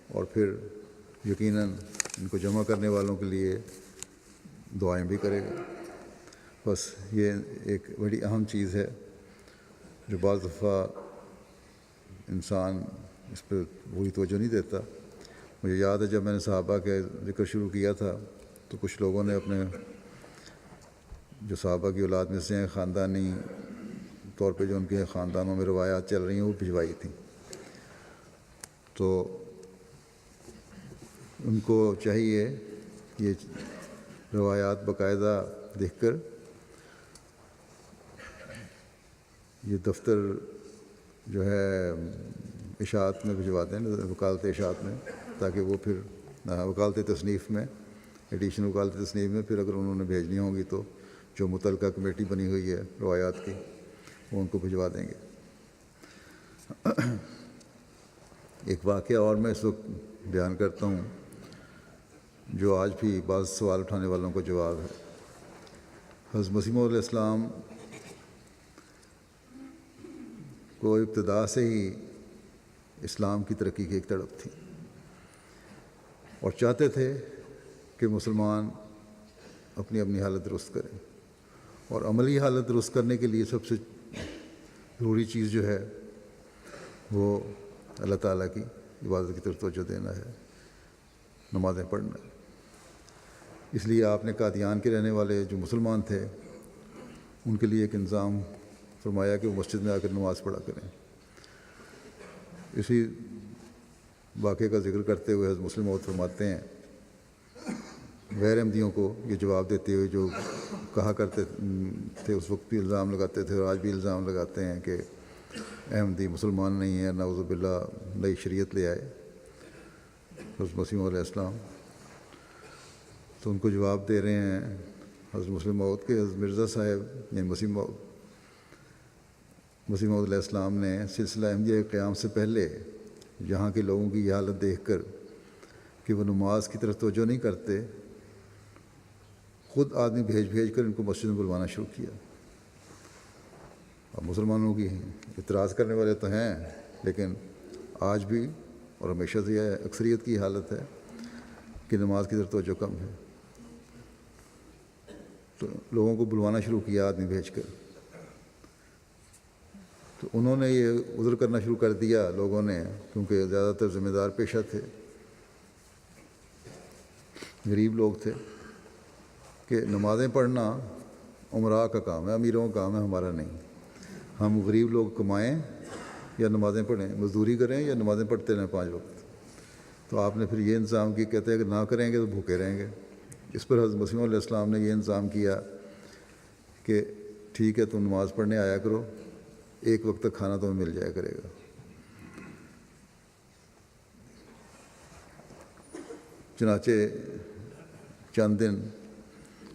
اور پھر یقیناً ان کو جمع کرنے والوں کے لیے دعائیں بھی کرے گا. بس یہ ایک بڑی اہم چیز ہے جو بعض دفعہ انسان اس پہ پوری توجہ نہیں دیتا. مجھے یاد ہے جب میں نے صحابہ کے ذکر شروع کیا تھا تو کچھ لوگوں نے اپنے جو صحابہ کی اولاد میں سے ہیں، خاندانی طور پہ جو ان کے خاندانوں میں روایات چل رہی ہیں وہ بھجوائی تھیں. تو ان کو چاہیے یہ روایات باقاعدہ دیکھ کر یہ دفتر جو ہے اشاعت میں بھجوا دیں، وکالت اشاعت میں، تاکہ وہ پھر وکالت تصنیف میں، ایڈیشنل وکالت تصنیف میں پھر اگر انہوں نے بھیجنی ہوں گی تو جو متعلقہ کمیٹی بنی ہوئی ہے روایات کی وہ ان کو بھجوا دیں گے. ایک واقعہ اور میں اس وقت بیان کرتا ہوں جو آج بھی بعض سوال اٹھانے والوں کو جواب ہے. حضرت مسیح موعود علیہ السلام کو ابتدا سے ہی اسلام کی ترقی کی ایک تڑپ تھی اور چاہتے تھے کہ مسلمان اپنی اپنی حالت درست کریں، اور عملی حالت درست کرنے کے لیے سب سے ضروری چیز جو ہے وہ اللہ تعالیٰ کی عبادت کی طرف توجہ دینا ہے، نمازیں پڑھنا ہے. اس لیے آپ نے قادیان کے رہنے والے جو مسلمان تھے ان کے لیے ایک انضام فرمایا کہ وہ مسجد میں آ کر نماز پڑھا کریں. اسی واقعے کا ذکر کرتے ہوئے حضرت مسلم موعود فرماتے ہیں، غیر احمدیوں کو یہ جواب دیتے ہوئے جو کہا کرتے تھے، اس وقت بھی الزام لگاتے تھے اور آج بھی الزام لگاتے ہیں کہ احمدی مسلمان نہیں ہے، نعوذ باللہ نئی شریعت لے آئے حضرت مسیح موعود علیہ السلام. تو ان کو جواب دے رہے ہیں حضرت مسلم موعود کے حضرت مرزا صاحب یعنی مسیح موعود علیہ السلام نے سلسلہ احمدیہ کے قیام سے پہلے یہاں کے لوگوں کی یہ حالت دیکھ کر کہ وہ نماز کی طرف توجہ نہیں کرتے، خود آدمی بھیج کر ان کو مسجد میں بلوانا شروع کیا. اب مسلمانوں کی اعتراض کرنے والے تو ہیں، لیکن آج بھی اور ہمیشہ سے یہ اکثریت کی حالت ہے کہ نماز کی طرف توجہ کم ہے. تو لوگوں کو بلوانا شروع کیا آدمی بھیج کر. تو انہوں نے یہ عذر کرنا شروع کر دیا لوگوں نے، کیونکہ زیادہ تر ذمہ دار پیشہ تھے، غریب لوگ تھے، کہ نمازیں پڑھنا عمراء کا کام ہے، امیروں کا کام ہے، ہمارا نہیں. ہم غریب لوگ کمائیں یا نمازیں پڑھیں، مزدوری کریں یا نمازیں پڑھتے رہیں 5 وقت. تو آپ نے پھر یہ انتظام کیا، کہتے ہیں کہ نہ کریں گے تو بھوکے رہیں گے. اس پر حضرت مسیح علیہ السلام نے یہ انتظام کیا کہ ٹھیک ہے تم نماز پڑھنے آیا کرو، 1 وقت تک کھانا تمہیں مل جایا کرے گا. چنانچہ چند دن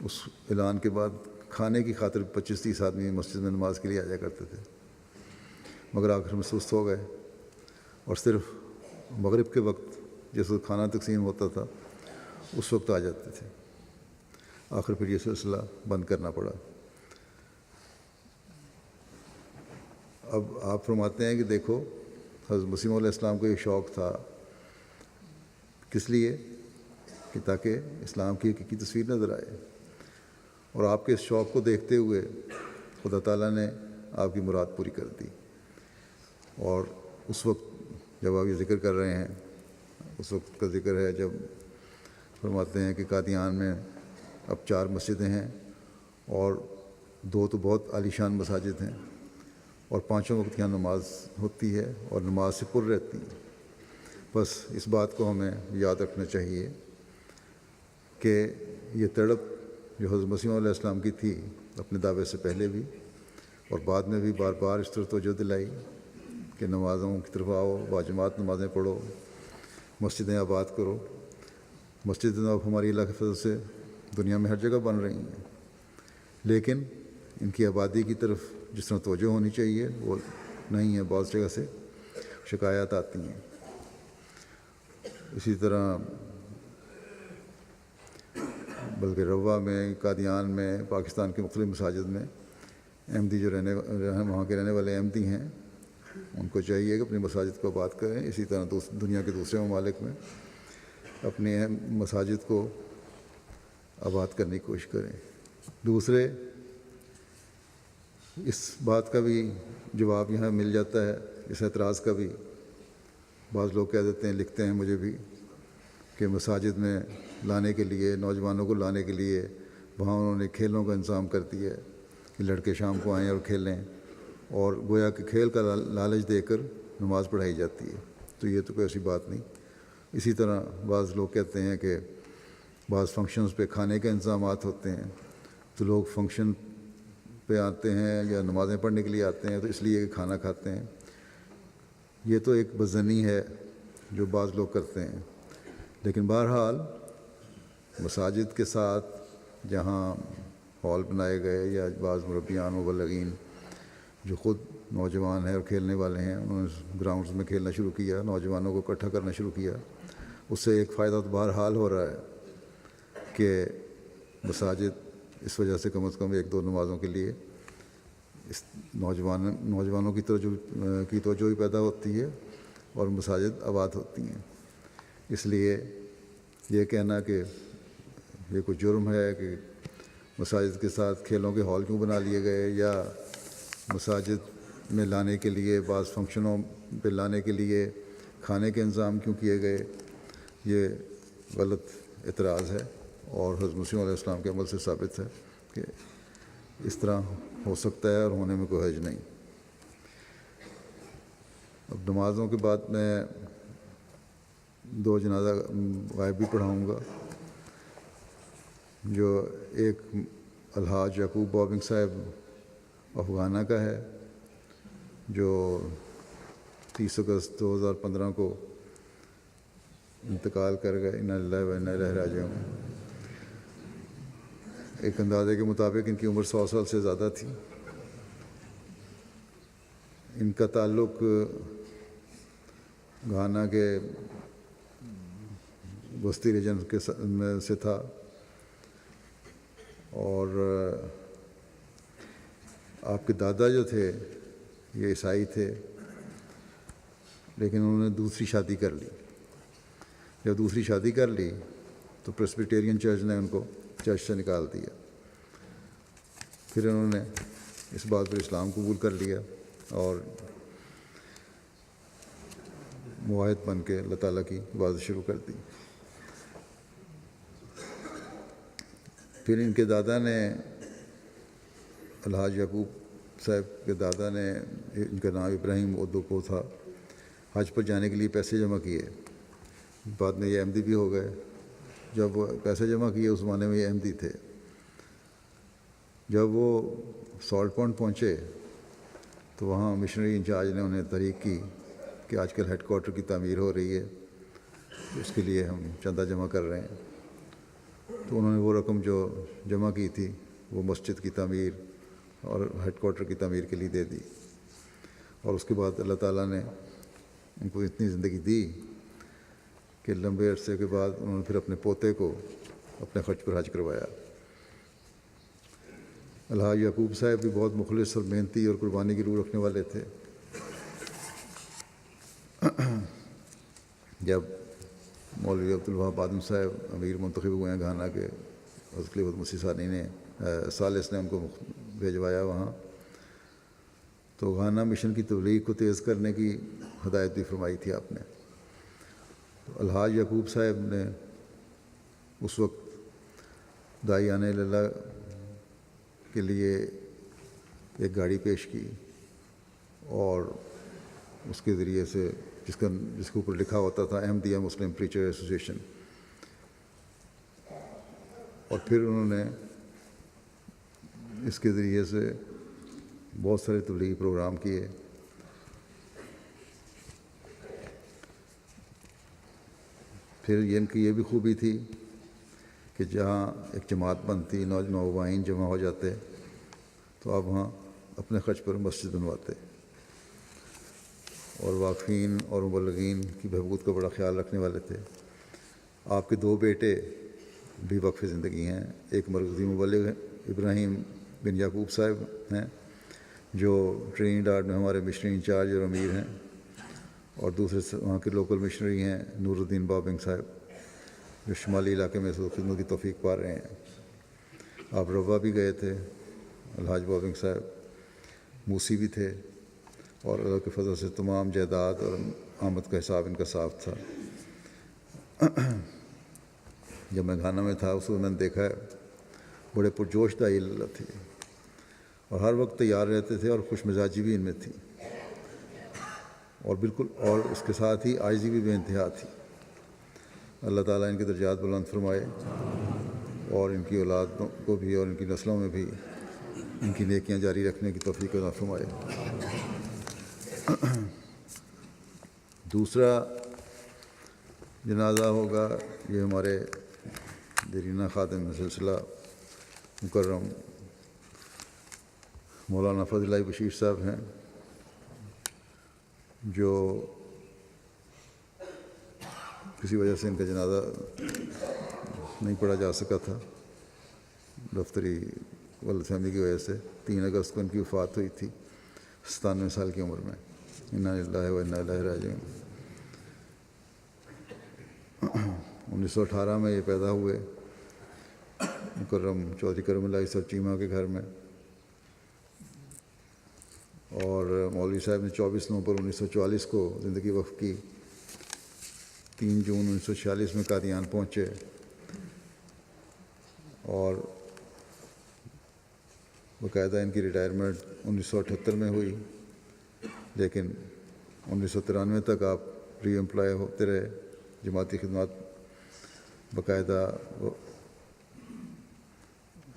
اس اعلان کے بعد کھانے کی خاطر 25-30 آدمی مسجد میں نماز کے لیے آ جایا کرتے تھے، مگر آخر میں سست ہو گئے اور صرف مغرب کے وقت جس وقت کھانا تقسیم ہوتا تھا اس وقت آ جاتے تھے. آخر پھر یہ سلسلہ بند کرنا پڑا. اب آپ فرماتے ہیں کہ دیکھو حضرت مسیح علیہ السلام کو یہ شوق تھا، کس لیے؟ کہ تاکہ اسلام کی حقیقی تصویر نظر آئے، اور آپ کے اس شوق کو دیکھتے ہوئے خدا تعالیٰ نے آپ کی مراد پوری کر دی. اور اس وقت جب آپ یہ ذکر کر رہے ہیں، اس وقت کا ذکر ہے جب فرماتے ہیں کہ قادیان میں اب 4 مسجدیں ہیں اور 2 تو بہت عالیشان مساجد ہیں، اور 5 وقت یہاں نماز ہوتی ہے اور نماز سے پر رہتی ہیں. بس اس بات کو ہمیں یاد رکھنا چاہیے کہ یہ تڑپ جو حضرت مسیح علیہ السلام کی تھی اپنے دعوے سے پہلے بھی اور بعد میں بھی بار بار اس طرح توجہ دلائی کہ نمازوں کی طرف آؤ، باجماعت نمازیں پڑھو، مسجدیں آباد کرو. مسجدیں اب ہماری اللہ کے فضل سے دنیا میں ہر جگہ بن رہی ہیں، لیکن ان کی آبادی کی طرف جس طرح توجہ ہونی چاہیے وہ نہیں ہے. بہت جگہ سے شکایات آتی ہیں. اسی طرح بلکہ روا میں، قادیان میں، پاکستان کے مختلف مساجد میں احمدی جو وہاں کے رہنے والے احمدی ہیں ان کو چاہیے کہ اپنی مساجد کو آباد کریں. اسی طرح دنیا کے دوسرے ممالک میں اپنی اہم مساجد کو آباد کرنے کی کوشش کریں. دوسرے اس بات کا بھی جواب یہاں مل جاتا ہے، اس اعتراض کا بھی. بعض لوگ کہہ دیتے ہیں، لکھتے ہیں مجھے بھی، کہ مساجد میں لانے کے لیے، نوجوانوں کو لانے کے لیے وہاں انہوں نے کھیلوں کا انتظام کر دیا ہے کہ لڑکے شام کو آئیں اور کھیلیں، اور گویا کہ کھیل کا لالچ دے کر نماز پڑھائی جاتی ہے. تو یہ تو کوئی ایسی بات نہیں. اسی طرح بعض لوگ کہتے ہیں کہ بعض فنکشنز پہ کھانے کے انتظامات ہوتے ہیں، تو لوگ فنکشن پہ آتے ہیں یا نمازیں پڑھنے کے لیے آتے ہیں تو اس لیے کہ کھانا کھاتے ہیں. یہ تو ایک بدظنی ہے جو بعض لوگ کرتے ہیں. لیکن بہرحال مساجد کے ساتھ جہاں ہال بنائے گئے یا بعض مربیان مبلغین جو خود نوجوان ہیں اور کھیلنے والے ہیں، انہوں نے گراؤنڈز میں کھیلنا شروع کیا، نوجوانوں کو اکٹھا کرنا شروع کیا. اس سے ایک فائدہ تو بہرحال ہو رہا ہے کہ مساجد اس وجہ سے کم از کم 1-2 نمازوں کے لیے اس نوجوانوں کی توجہ بھی پیدا ہوتی ہے اور مساجد آباد ہوتی ہیں. اس لیے یہ کہنا کہ یہ کوئی جرم ہے کہ مساجد کے ساتھ کھیلوں کے ہال کیوں بنا لیے گئے، یا مساجد میں لانے کے لیے، بعض فنکشنوں پہ لانے کے لیے کھانے کے انتظام کیوں کیے گئے، یہ غلط اعتراض ہے. اور حضرت مسیح علیہ السلام کے عمل سے ثابت ہے کہ اس طرح ہو سکتا ہے اور ہونے میں کوئی حرج نہیں. اب نمازوں کے بعد میں 2 جنازہ غائب بھی پڑھاؤں گا. جو ایک الحاج یعقوب بابنگ صاحب افغانہ کا ہے، جو 30 اگست 2015 کو انتقال کر گئے. انا للہ و انا الیہ راجعون. ایک اندازے کے مطابق ان کی عمر 100 سال سے زیادہ تھی. ان کا تعلق گھانا کے وسطی ریجن سے تھا، اور آپ کے دادا جو تھے یہ عیسائی تھے، لیکن انہوں نے دوسری شادی کر لی. جب دوسری شادی کر لی تو پریسبیٹیرین چرچ نے ان کو چرچ سے نکال دیا. پھر انہوں نے اس بات پر اسلام قبول کر لیا اور معاہد بن کے اللہ تعالیٰ کی عبادت شروع کر دی. پھر ان کے دادا نے، الحاج یعقوب صاحب کے دادا نے، ان کا نام ابراہیم اودوکو تھا، حج پر جانے کے لیے پیسے جمع کیے. بعد میں یہ احمدی بھی ہو گئے. جب وہ پیسے جمع کیے اس زمانے میں یہ احمدی تھے. جب وہ سالٹ پونڈ پہنچے تو وہاں مشنری انچارج نے انہیں تحریک کی کہ آج کل ہیڈ کوارٹر کی تعمیر ہو رہی ہے، اس کے لیے ہم چندہ جمع کر رہے ہیں. تو انہوں نے وہ رقم جو جمع کی تھی وہ مسجد کی تعمیر اور ہیڈ کوارٹر کی تعمیر کے لیے دے دی. اور اس کے بعد اللہ تعالیٰ نے ان کو اتنی زندگی دی کہ لمبے عرصے کے بعد انہوں نے پھر اپنے پوتے کو اپنے خرچ پر حج کروایا. الحاج یعقوب صاحب بھی بہت مخلص اور محنتی اور قربانی کی روح رکھنے والے تھے. جب مولوی عبدالوہاب آدم صاحب امیر منتخب ہوئے ہیں گھانا کے، حضرت خلیفۃ مسیح ثانی ثالث نے ان کو بھیجوایا وہاں، تو گھانا مشن کی تبلیغ کو تیز کرنے کی ہدایت بھی فرمائی تھی آپ نے. تو الحاج یعقوب صاحب نے اس وقت داعیان اللہ کے لیے ایک گاڑی پیش کی، اور اس کے ذریعے سے جس کے اوپر لکھا ہوتا تھا احمدیہ مسلم پریچر ایسوسیشن، اور پھر انہوں نے اس کے ذریعے سے بہت سارے تبلیغی پروگرام کیے. پھر ان کی یہ بھی خوبی تھی کہ جہاں ایک جماعت بنتی، نوجوان جمع ہو جاتے، تو آپ وہاں اپنے خرچ پر مسجد بنواتے. اور واقفین اور مبلغین کی بہبود کا بڑا خیال رکھنے والے تھے۔ آپ کے 2 بیٹے بھی وقف زندگی ہیں۔ ایک مرکزی مبلغ ابراہیم بن یعقوب صاحب ہیں جو ٹرینیڈاڈ میں ہمارے مشنری انچارج اور امیر ہیں، اور دوسرے وہاں کے لوکل مشنری ہیں نور الدین بابنگ صاحب جو شمالی علاقے میں خدمت کی توفیق پا رہے ہیں۔ آپ روا بھی گئے تھے، الحاج بابنگ صاحب موسی بھی تھے، اور اللہ کے فضل سے تمام جائیداد اور آمد کا حساب ان کا صاف تھا۔ جب میں گھانا میں تھا اس وقت میں نے دیکھا ہے بڑے پرجوش داعی اللہ تھے، اور ہر وقت تیار رہتے تھے، اور خوش مزاجی بھی ان میں تھی، اور بالکل اور اس کے ساتھ ہی عاجزی بھی بے انتہا تھی۔ اللہ تعالیٰ ان کے درجات بلند فرمائے، اور ان کی اولاد کو بھی اور ان کی نسلوں میں بھی ان کی نیکیاں جاری رکھنے کی توفیق عطا فرمائے۔ دوسرا جنازہ ہوگا، یہ ہمارے دیرینہ خادم سلسلہ مکرم مولانا فضل اللہ بشیر صاحب ہیں، جو کسی وجہ سے ان کا جنازہ نہیں پڑھا جا سکا تھا، دفتری غلط فہمی کی وجہ سے۔ 3 اگست کو ان کی وفات ہوئی تھی 97 سال کی عمر میں۔ انا للہ و انا الیہ راجعون۔ 1918 میں یہ پیدا ہوئے مکرم چودھری کرم اللہ صاحب چیمہ کے گھر میں، اور مولوی صاحب نے 24 نومبر 1944 کو زندگی وقف کی۔ 3 جون 1946 میں قادیان پہنچے، اور باقاعدہ ان کی ریٹائرمنٹ 1978 میں ہوئی، لیکن 1993 تک آپ ری امپلائی ہوتے رہے، جماعتی خدمات باقاعدہ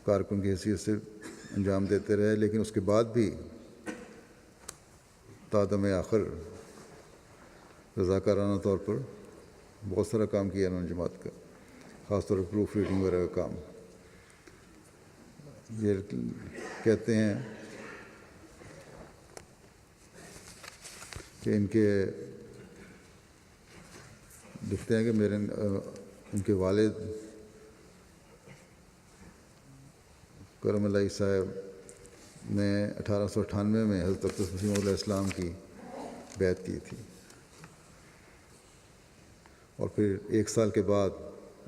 کارکن کی حیثیت سے انجام دیتے رہے، لیکن اس کے بعد بھی تا دم آخر رضاکارانہ طور پر بہت سارا کام کیا انہوں نے جماعت کا، خاص طور پر پروف ریڈنگ وغیرہ کا کام۔ یہ کہتے ہیں کہ ان کے لکھتے ہیں کہ ان کے والد کرم اللہ صاحب نے 1898 میں حضرت اقدس مسیح علیہ السلام کی بیعت کی تھی، اور پھر 1 سال کے بعد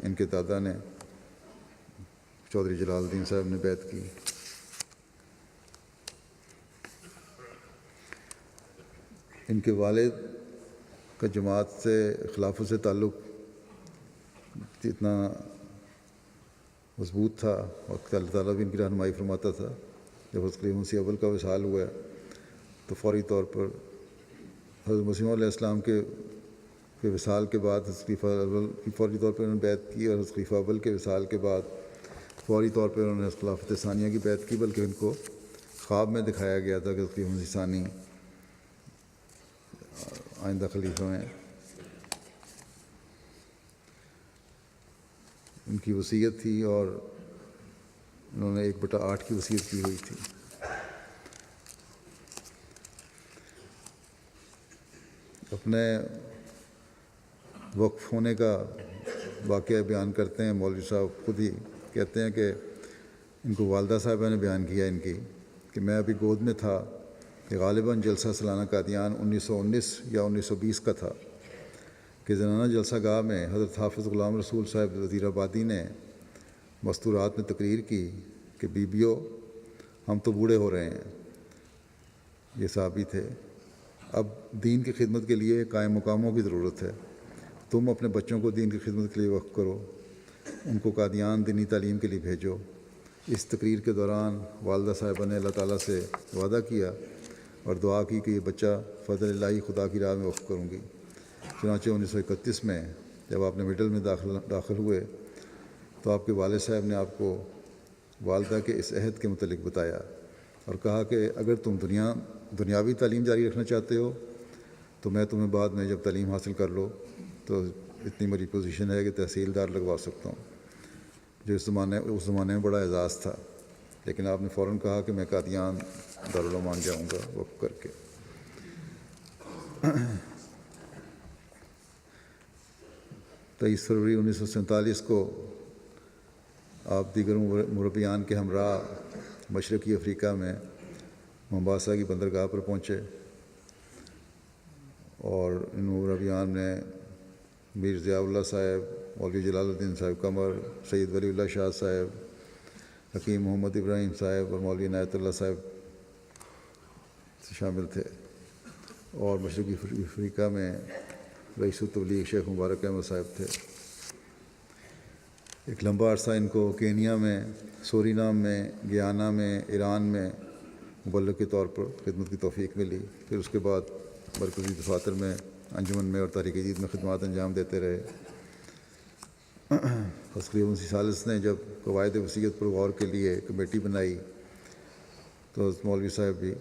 ان کے دادا نے چودھری جلال الدین صاحب نے بیعت کی۔ ان کے والد کا جماعت سے خلافت سے تعلق اتنا مضبوط تھا، اور اللہ تعالیٰ بھی ان کی رہنمائی فرماتا تھا۔ جب حضرت خلیفہ مسیح اول کا وصال ہوا تو فوری طور پر حضرت مسیح علیہ السلام کے وصال کے بعد حضرت خلیفہ اول کی فوری طور پر انہوں نے بیعت کی، اور حضرت خلیفہ اول کے وصال کے بعد فوری طور پر انہوں نے خلافت ثانیہ کی بیعت کی، بلکہ ان کو خواب میں دکھایا گیا تھا کہ حضرت خلیفہ مسیح ثانی آئندہ خلیفہ ہیں۔ ان کی وصیت تھی، اور انہوں نے 1/8 کی وصیت کی ہوئی تھی۔ اپنے وقف ہونے کا واقعہ بیان کرتے ہیں مولوی صاحب خود ہی، کہتے ہیں کہ ان کو والدہ صاحبہ نے بیان کیا ان کی کہ میں ابھی گود میں تھا کہ غالباً جلسہ سالانہ قادیان 1919 یا 1920 کا تھا کہ زنانہ جلسہ گاہ میں حضرت حافظ غلام رسول صاحب وزیر آبادی نے مستورات میں تقریر کی کہ بیبیوں ہم تو بوڑھے ہو رہے ہیں، یہ صحابی تھے، اب دین کی خدمت کے لیے قائم مقاموں کی ضرورت ہے، تم اپنے بچوں کو دین کی خدمت کے لیے وقف کرو، ان کو قادیان دینی تعلیم کے لیے بھیجو۔ اس تقریر کے دوران والدہ صاحبہ نے اللہ تعالیٰ سے وعدہ کیا اور دعا کی کہ یہ بچہ فضل الہی خدا کی راہ میں وقف کروں گی۔ چنانچہ 1931 میں جب آپ نے مڈل میں داخل ہوئے تو آپ کے والد صاحب نے آپ کو والدہ کے اس عہد کے متعلق بتایا اور کہا کہ اگر تم دنیاوی تعلیم جاری رکھنا چاہتے ہو تو میں تمہیں بعد میں جب تعلیم حاصل کر لو تو اتنی بڑی پوزیشن ہے کہ تحصیلدار لگوا سکتا ہوں، جو اس زمانے میں بڑا اعزاز تھا، لیکن آپ نے فوراً کہا کہ میں قادیان دارالعلوم مان جاؤں گا وقف کر کے۔ 23 فروری 1947 کو آپ دیگر مربیان کے ہمراہ مشرقی افریقہ میں مومباسا کی بندرگاہ پر پہنچے، اور ان مربیان نے میر ضیاء اللہ صاحب، مولوی جلال الدین صاحب قمر، سید ولی اللہ شاہ صاحب، حکیم محمد ابراہیم صاحب اور مولوی عنایت اللہ صاحب شامل تھے، اور مشرقی افریقہ میں رئیس التبلیغ شیخ مبارک احمد صاحب تھے۔ ایک لمبا عرصہ ان کو کینیا میں، سورینام میں، گیانا میں، ایران میں مبلغ کے طور پر خدمت کی توفیق ملی۔ پھر اس کے بعد مرکزی دفاتر میں، انجمن میں اور تحریک جدید میں خدمات انجام دیتے رہے۔ تقریباً 1940 نے جب قواعد وصیت پر غور کے لیے کمیٹی بنائی تو حضرت مولوی صاحب بھی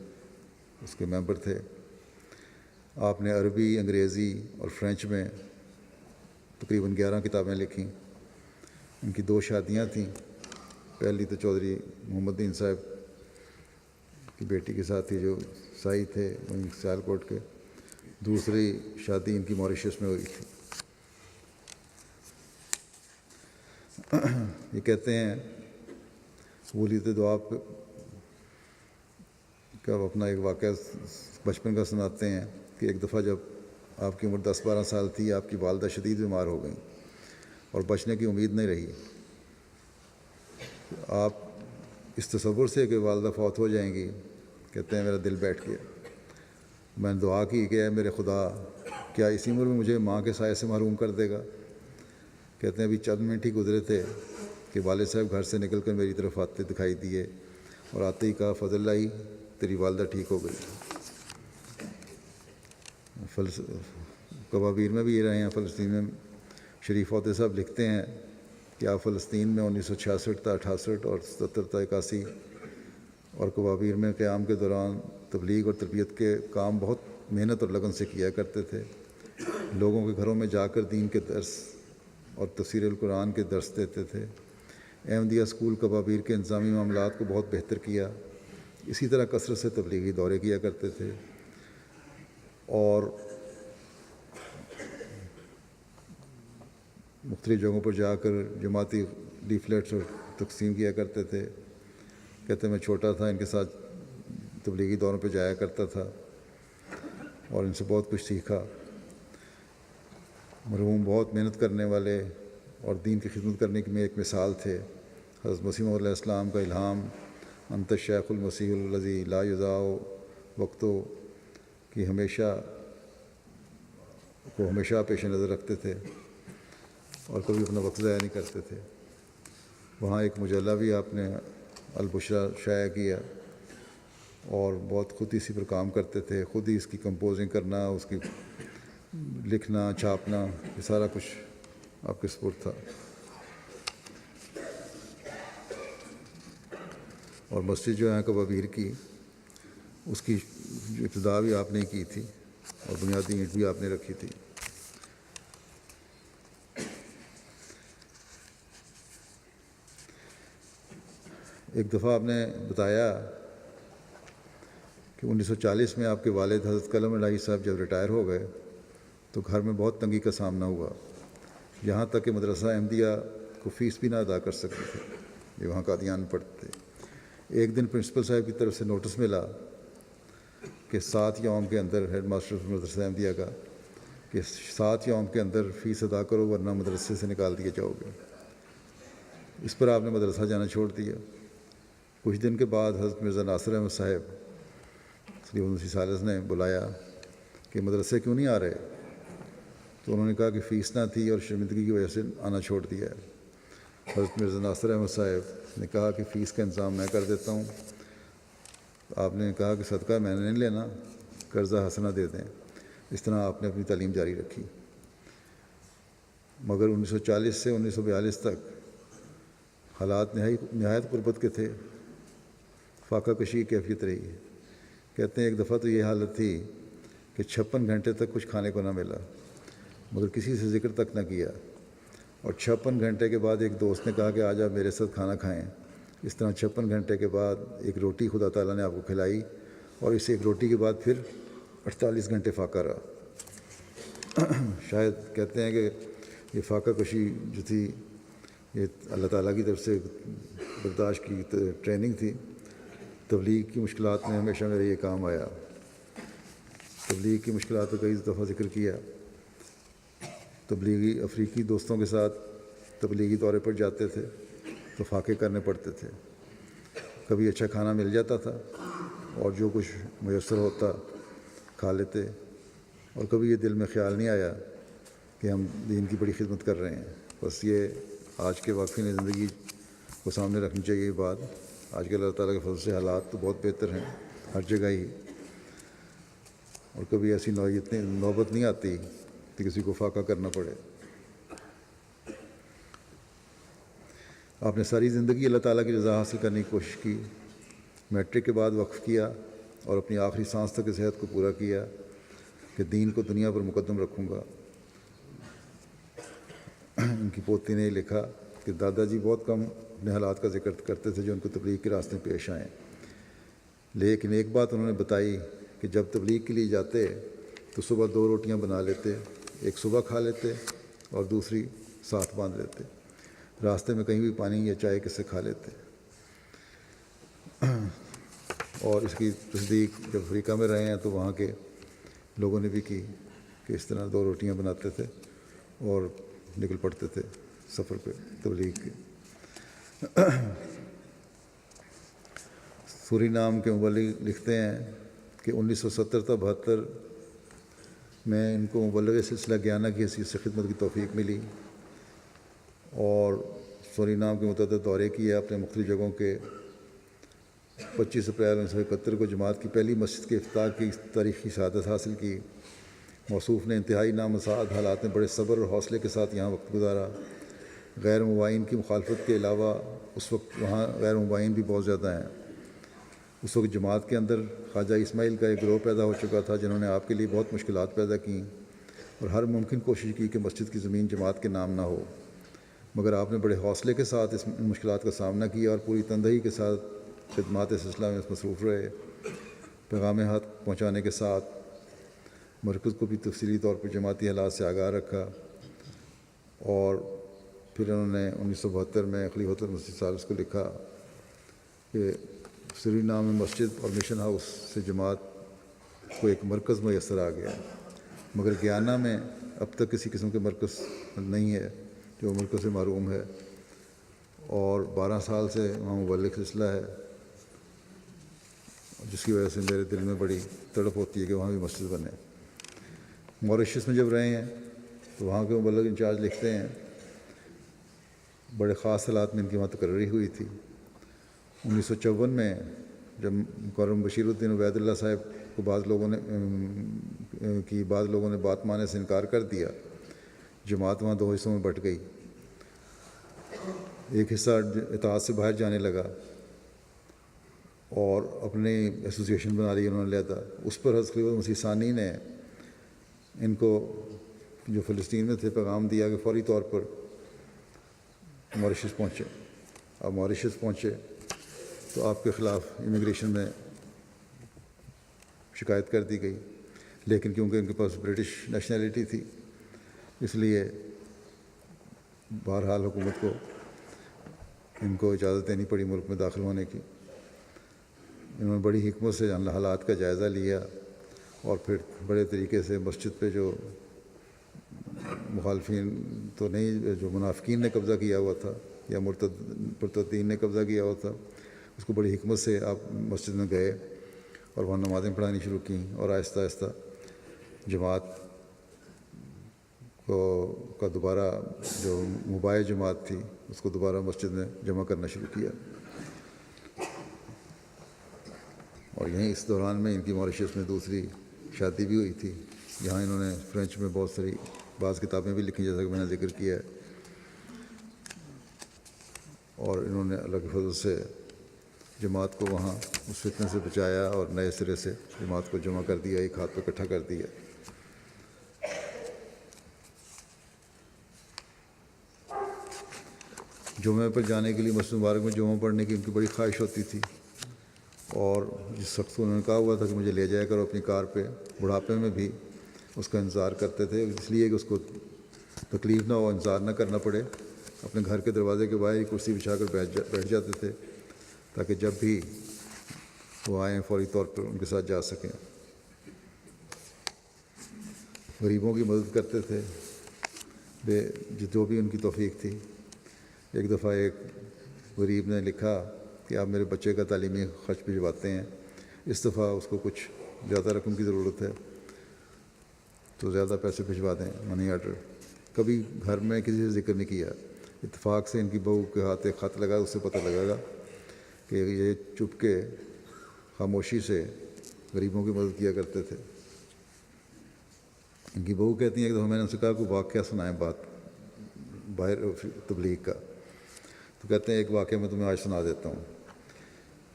اس کے ممبر تھے۔ آپ نے عربی، انگریزی اور فرینچ میں تقریباً 11 کتابیں لکھیں۔ ان کی 2 شادیاں تھیں، پہلی تو چودھری محمد دین صاحب کی بیٹی کے ساتھ تھی جو سائی تھے وہیں سیال کوٹ کے، دوسری شادی ان کی موریشس میں ہوئی تھی۔ یہ کہتے ہیں ولیت دعا کا اپنا ایک واقعہ بچپن کا سناتے ہیں کہ ایک دفعہ جب آپ کی عمر 10-12 سال تھی، آپ کی والدہ شدید بیمار ہو گئیں اور بچنے کی امید نہیں رہی۔ آپ اس تصور سے کہ والدہ فوت ہو جائیں گی، کہتے ہیں میرا دل بیٹھ گیا۔ میں نے دعا کی کہ اے میرے خدا، کیا اسی عمر میں مجھے ماں کے سائے سے محروم کر دے گا؟ کہتے ہیں ابھی چند منٹ ہی گزرے تھے کہ والد صاحب گھر سے نکل کر میری طرف آتے دکھائی دیے، اور آتے ہی کہا فضل اللہ، تیری والدہ ٹھیک ہو گئی۔ کبابیر میں بھی یہ رہے ہیں، فلسطین میں شریف عہدے صاحب لکھتے ہیں کہ آپ فلسطین میں 1966 تا 68 اور 77 تا 81 اور کبابیر میں قیام کے دوران تبلیغ اور تربیت کے کام بہت محنت اور لگن سے کیا کرتے تھے۔ لوگوں کے گھروں میں جا کر دین کے درس اور تفسیر القرآن کے درس دیتے تھے۔ احمدیہ اسکول کبابیر کے انتظامی معاملات کو بہت بہتر کیا۔ اسی طرح کثرت سے تبلیغی دورے کیا کرتے تھے، اور مختلف جگہوں پر جا کر جماعتی لیفلیٹس اور تقسیم کیا کرتے تھے۔ کہتے ہیں میں چھوٹا تھا، ان کے ساتھ تبلیغی دوروں پہ جایا کرتا تھا اور ان سے بہت کچھ سیکھا۔ مرحوم بہت محنت کرنے والے اور دین کی خدمت کرنے کی میں ایک مثال تھے۔ حضرت مسیح موعود علیہ السلام کا الہام انت الشیخ المسیح الذی لا یضاع وقتو کی ہمیشہ پیش نظر رکھتے تھے اور کبھی اپنا وقت ضائع نہیں کرتے تھے۔ وہاں ایک مجلہ بھی آپ نے البشرا شائع کیا، اور بہت خود اسی پر کام کرتے تھے، خود ہی اس کی کمپوزنگ کرنا، اس کی لکھنا، چھاپنا، یہ سارا کچھ آپ کے سپرد تھا۔ اور مسجد جو ہے کبابیر کی، اس کی جو ابتدا بھی آپ نے کی تھی اور بنیادی اینٹ بھی آپ نے رکھی تھی۔ ایک دفعہ آپ نے بتایا کہ 1940 میں آپ کے والد حضرت کلم الہی صاحب جب ریٹائر ہو گئے تو گھر میں بہت تنگی کا سامنا ہوا، یہاں تک کہ مدرسہ احمدیہ کو فیس بھی نہ ادا کر سکتے تھے، یہ وہاں قادیان میں پڑھتے تھے۔ ایک دن پرنسپل صاحب کی طرف سے نوٹس ملا کہ 7 یوم کے اندر، ہیڈ ماسٹر مدرسہ احمدیہ کا، کہ 7 یوم کے اندر فیس ادا کرو ورنہ مدرسے سے نکال دیے جاؤ گے۔ اس پر آپ نے مدرسہ جانا چھوڑ دیا۔ کچھ دن کے بعد حضرت مرزا ناصر احمد صاحب تقریباً اسی سالس نے بلایا کہ مدرسے کیوں نہیں آ رہے، تو انہوں نے کہا کہ فیس نہ تھی اور شرمندگی کی وجہ سے آنا چھوڑ دیا ہے۔ حضرت مرزا ناصر احمد صاحب نے کہا کہ فیس کا انتظام میں کر دیتا ہوں۔ آپ نے کہا کہ صدقہ میں نے نہیں لینا، قرضہ حسنہ دے دیں۔ اس طرح آپ نے اپنی تعلیم جاری رکھی، مگر 1940 سے 1942 تک حالات نہایت غربت کے تھے، فاقہ کشی کیفیت رہی ہے۔ کہتے ہیں ایک دفعہ تو یہ حالت تھی کہ 56 گھنٹے تک کچھ کھانے کو نہ ملا، مگر کسی سے ذکر تک نہ کیا، اور 56 گھنٹے کے بعد ایک دوست نے کہا کہ آج آپ میرے ساتھ کھانا کھائیں۔ اس طرح 56 گھنٹے کے بعد ایک روٹی خدا تعالیٰ نے آپ کو کھلائی، اور اس ایک روٹی کے بعد پھر 48 گھنٹے فاقہ رہا. شاید کہتے ہیں کہ یہ فاقہ کشی جو تھی یہ اللہ تعالیٰ کی طرف سے برداشت کی ٹریننگ تھی. تبلیغ کی مشکلات میں ہمیشہ میرے یہ کام آیا. تبلیغ کی مشکلات کا کئی دفعہ ذکر کیا. تبلیغی افریقی دوستوں کے ساتھ تبلیغی دورے پر جاتے تھے تو فاقے کرنے پڑتے تھے. کبھی اچھا کھانا مل جاتا تھا اور جو کچھ میسر ہوتا کھا لیتے، اور کبھی یہ دل میں خیال نہیں آیا کہ ہم دین کی بڑی خدمت کر رہے ہیں. بس یہ آج کے واقعی زندگی کو سامنے رکھنی چاہیے یہ بات. آج کل اللہ تعالیٰ کے فضل سے حالات تو بہت بہتر ہیں ہر جگہ ہی، اور کبھی ایسی نوبت نہیں آتی کہ کسی کو فاقہ کرنا پڑے. آپ نے ساری زندگی اللہ تعالیٰ کی رضا حاصل کرنے کی کوشش کی. میٹرک کے بعد وقف کیا اور اپنی آخری سانس تک صحت کو پورا کیا کہ دین کو دنیا پر مقدم رکھوں گا. ان کی پوتی نے لکھا کہ دادا جی بہت کم اپنے حالات کا ذکر کرتے تھے جو ان کو تبلیغ کے راستے میں پیش آئیں، لیکن ایک بات انہوں نے بتائی کہ جب تبلیغ کے لیے جاتے تو صبح 2 روٹیاں بنا لیتے، ایک صبح کھا لیتے اور دوسری ساتھ باندھ لیتے. راستے میں کہیں بھی پانی یا چائے کس سے کھا لیتے. اور اس کی تصدیق جب افریقہ میں رہے ہیں تو وہاں کے لوگوں نے بھی کی کہ اس طرح 2 روٹیاں بناتے تھے اور نکل پڑتے تھے سفر پہ تبلیغ کے. سورینام کے مبلغ لکھتے ہیں کہ 1970 تا 72 میں ان کو مبلغ سلسلہ گیانا کی حیثیت سے خدمت کی توفیق ملی اور سورینام کے متعدد دورے کیے اپنے مختلف جگہوں کے. 25 اپریل 1971 کو جماعت کی پہلی مسجد کے افتتاح کی تاریخی شہادت حاصل کی. موصوف نے انتہائی نامساعد حالات میں بڑے صبر اور حوصلے کے ساتھ یہاں وقت گزارا. غیر مبائن کی مخالفت کے علاوہ اس وقت وہاں غیر مبائن بھی بہت زیادہ ہیں. اس وقت جماعت کے اندر خواجہ اسماعیل کا ایک گروہ پیدا ہو چکا تھا جنہوں نے آپ کے لیے بہت مشکلات پیدا کیں اور ہر ممکن کوشش کی کہ مسجد کی زمین جماعت کے نام نہ ہو، مگر آپ نے بڑے حوصلے کے ساتھ اس مشکلات کا سامنا کیا اور پوری تندہی کے ساتھ خدمات سلسلہ میں مصروف رہے. پیغام حق پہنچانے کے ساتھ مرکز کو بھی تفصیلی طور پر جماعتی حالات سے آگاہ رکھا. اور پھر انہوں نے 1972 میں خلیفۃ المسیح سالس کو لکھا کہ سورینام میں مسجد اور مشن ہاؤس سے جماعت کو ایک مرکز میسر آ گیا، مگر گیانا میں اب تک کسی قسم کے مرکز نہیں ہے جو مرکز سے محروم ہے، اور 12 سال سے وہاں مبلغ سلسلہ ہے، جس کی وجہ سے میرے دل میں بڑی تڑپ ہوتی ہے کہ وہاں بھی مسجد بنے. موریشس میں جب رہے ہیں تو وہاں کے مبلغ انچارج لکھتے ہیں بڑے خاص حالات میں ان کی وہاں تقرری ہوئی تھی. 1954 میں جب مکرم بشیر الدین عبید اللہ صاحب کو بعض لوگوں نے بات ماننے سے انکار کر دیا، جماعت وہاں 2 حصوں میں بٹ گئی. ایک حصہ اطاعت سے باہر جانے لگا اور اپنی ایسوسیشن بنا لی انہوں نے علیحدہ. اس پر حضرت خلیفۃ مسیح ثانی نے ان کو جو فلسطین میں تھے پیغام دیا کہ فوری طور پر موریشس پہنچے. اب موریشس پہنچے تو آپ کے خلاف امیگریشن میں شکایت کر دی گئی، لیکن کیونکہ ان کے پاس برٹش نیشنلٹی تھی اس لیے بہرحال حکومت کو ان کو اجازت دینی پڑی ملک میں داخل ہونے کی. انہوں نے بڑی حکمت سے حالات کا جائزہ لیا اور پھر بڑے طریقے سے مسجد پہ جو مخالفین تو نہیں، جو منافقین نے قبضہ کیا ہوا تھا یا مرتدین نے قبضہ کیا ہوا تھا، اس کو بڑی حکمت سے آپ مسجد میں گئے اور وہاں نمازیں پڑھانی شروع کیں، اور آہستہ آہستہ جماعت کا دوبارہ جو مباحث جماعت تھی اس کو دوبارہ مسجد میں جمع کرنا شروع کیا. اور یہیں اس دوران میں ان کی موریشس میں دوسری شادی بھی ہوئی تھی. یہاں انہوں نے فرینچ میں بہت ساری بعض کتابیں بھی لکھی جیسا کہ میں نے ذکر کیا ہے، اور انہوں نے اللہ کے فضل سے جماعت کو وہاں اس فتنے سے بچایا اور نئے سرے سے جماعت کو جمع کر دیا، ایک ہاتھ پہ اکٹھا کر دیا. جمعہ پر جانے کے لیے مسجد مبارک میں جمعہ پڑھنے کی ان کی بڑی خواہش ہوتی تھی، اور جس وقت انہوں نے کہا ہوا تھا کہ مجھے لے جایا کرو اپنی کار پہ، بڑھاپے میں بھی اس کا انتظار کرتے تھے، اس لیے کہ اس کو تکلیف نہ ہو، انتظار نہ کرنا پڑے۔ اپنے گھر کے دروازے کے باہر ہی کرسی بچھا کر بیٹھ جاتے تھے تاکہ جب بھی وہ آئیں فوری طور پر ان کے ساتھ جا سکیں۔ غریبوں کی مدد کرتے تھے جو بھی ان کی توفیق تھی۔ ایک دفعہ ایک غریب نے لکھا کہ آپ میرے بچے کا تعلیمی خرچ بھجواتے ہیں، اس دفعہ اس کو کچھ زیادہ رقم کی ضرورت ہے تو زیادہ پیسے بھجوا دیں، منی آرڈر۔ کبھی گھر میں کسی سے ذکر نہیں کیا۔ اتفاق سے ان کی بہو کے ہاتھ ایک خط لگا، اس سے پتہ لگے گا کہ یہ چپ کے خاموشی سے غریبوں کی مدد کیا کرتے تھے۔ ان کی بہو کہتی ہیں کہ میں نے ان سے کہا کوئی واقعہ سنائیں بات باہر تبلیغ کا، تو کہتے ہیں ایک واقعہ میں تمہیں آج سنا دیتا ہوں۔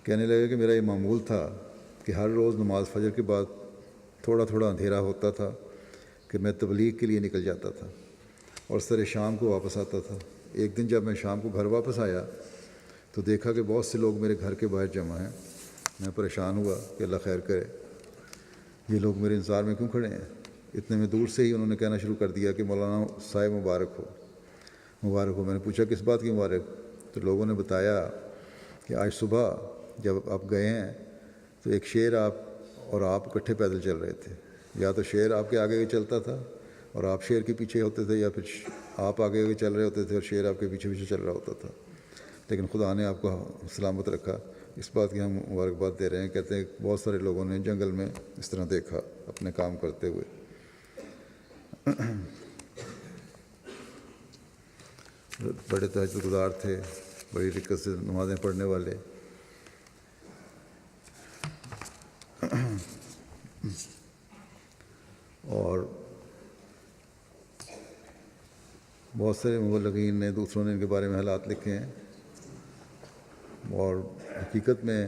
کہنے لگے کہ میرا یہ معمول تھا کہ ہر روز نماز فجر کے بعد تھوڑا تھوڑا اندھیرا ہوتا تھا کہ میں تبلیغ کے لیے نکل جاتا تھا اور اس طرح شام کو واپس آتا تھا۔ ایک دن جب میں شام کو گھر واپس آیا تو دیکھا کہ بہت سے لوگ میرے گھر کے باہر جمع ہیں۔ میں پریشان ہوا کہ اللہ خیر کرے، یہ لوگ میرے انتظار میں کیوں کھڑے ہیں؟ اتنے میں دور سے ہی انہوں نے کہنا شروع کر دیا کہ مولانا صاحب مبارک ہو، مبارک ہو۔ میں نے پوچھا کس بات کی مبارک؟ تو لوگوں نے بتایا کہ آج صبح جب آپ گئے ہیں تو ایک شیر آپ اکٹھے پیدل چل رہے تھے، یا تو شیر آپ کے آگے چلتا تھا اور آپ شیر کے پیچھے ہوتے تھے، یا پھر آپ آگے چل رہے ہوتے تھے اور شیر آپ کے پیچھے پیچھے چل رہا ہوتا تھا، لیکن خدا نے آپ کو سلامت رکھا۔ اس بات کی ہم مبارکباد دے رہے ہیں۔ کہتے ہیں بہت سارے لوگوں نے جنگل میں اس طرح دیکھا اپنے کام کرتے ہوئے۔ بڑے تہجد گزار تھے، بڑی دقت سے نمازیں پڑھنے والے۔ اور بہت سے مبلغین نے، دوسروں نے ان کے بارے میں حالات لکھے ہیں، اور حقیقت میں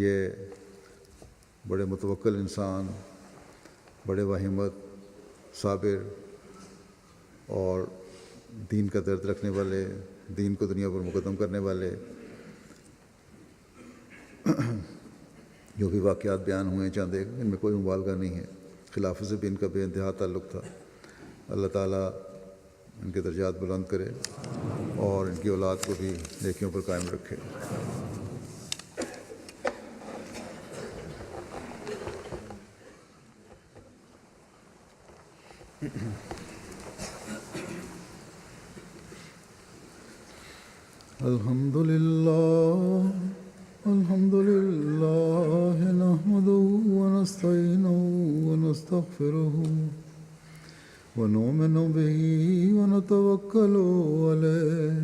یہ بڑے متوکل انسان، بڑے وہمت، صابر اور دین کا درد رکھنے والے، دین کو دنیا پر مقدم کرنے والے، جو بھی واقعات بیان ہوئے ہیں چاند ایک، ان میں کوئی مبالغہ نہیں ہے۔ خلافت سے بھی ان کا بے انتہا تعلق تھا۔ اللہ تعالیٰ ان کے درجات بلند کرے اور ان کی اولاد کو بھی نیکیوں پر قائم رکھے۔ الحمد لله نحمده ونستعينه ونستغفره ونؤمن به ونتوكل عليه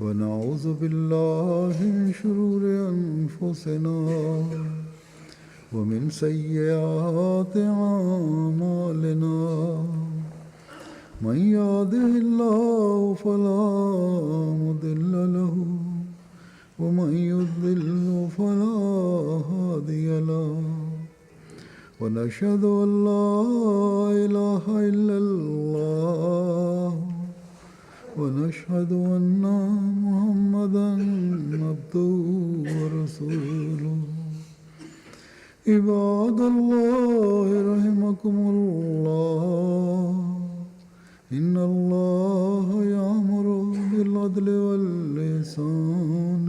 ونعوذ بالله من شرور أنفسنا ومن سيئات أعمالنا من يهده الله فلا مضل له ومن يضلل فلا هادي له ونشهد أن لا إله إلا الله ونشهد أن محمدا عبده ورسوله عباد الله رحمكم الله إن الله يأمر بالعدل والإحسان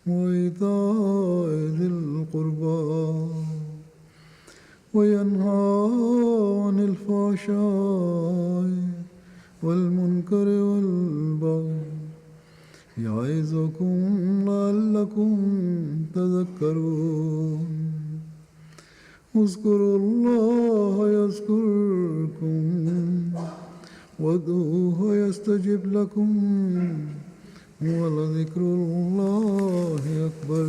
وإيتاء ذي القربى وينهى عن الفحشاء والمنكر والبغي يعظكم لعلكم تذكرون اذكروا الله يذكركم وادعوه يستجب لكم ولذكر الله أكبر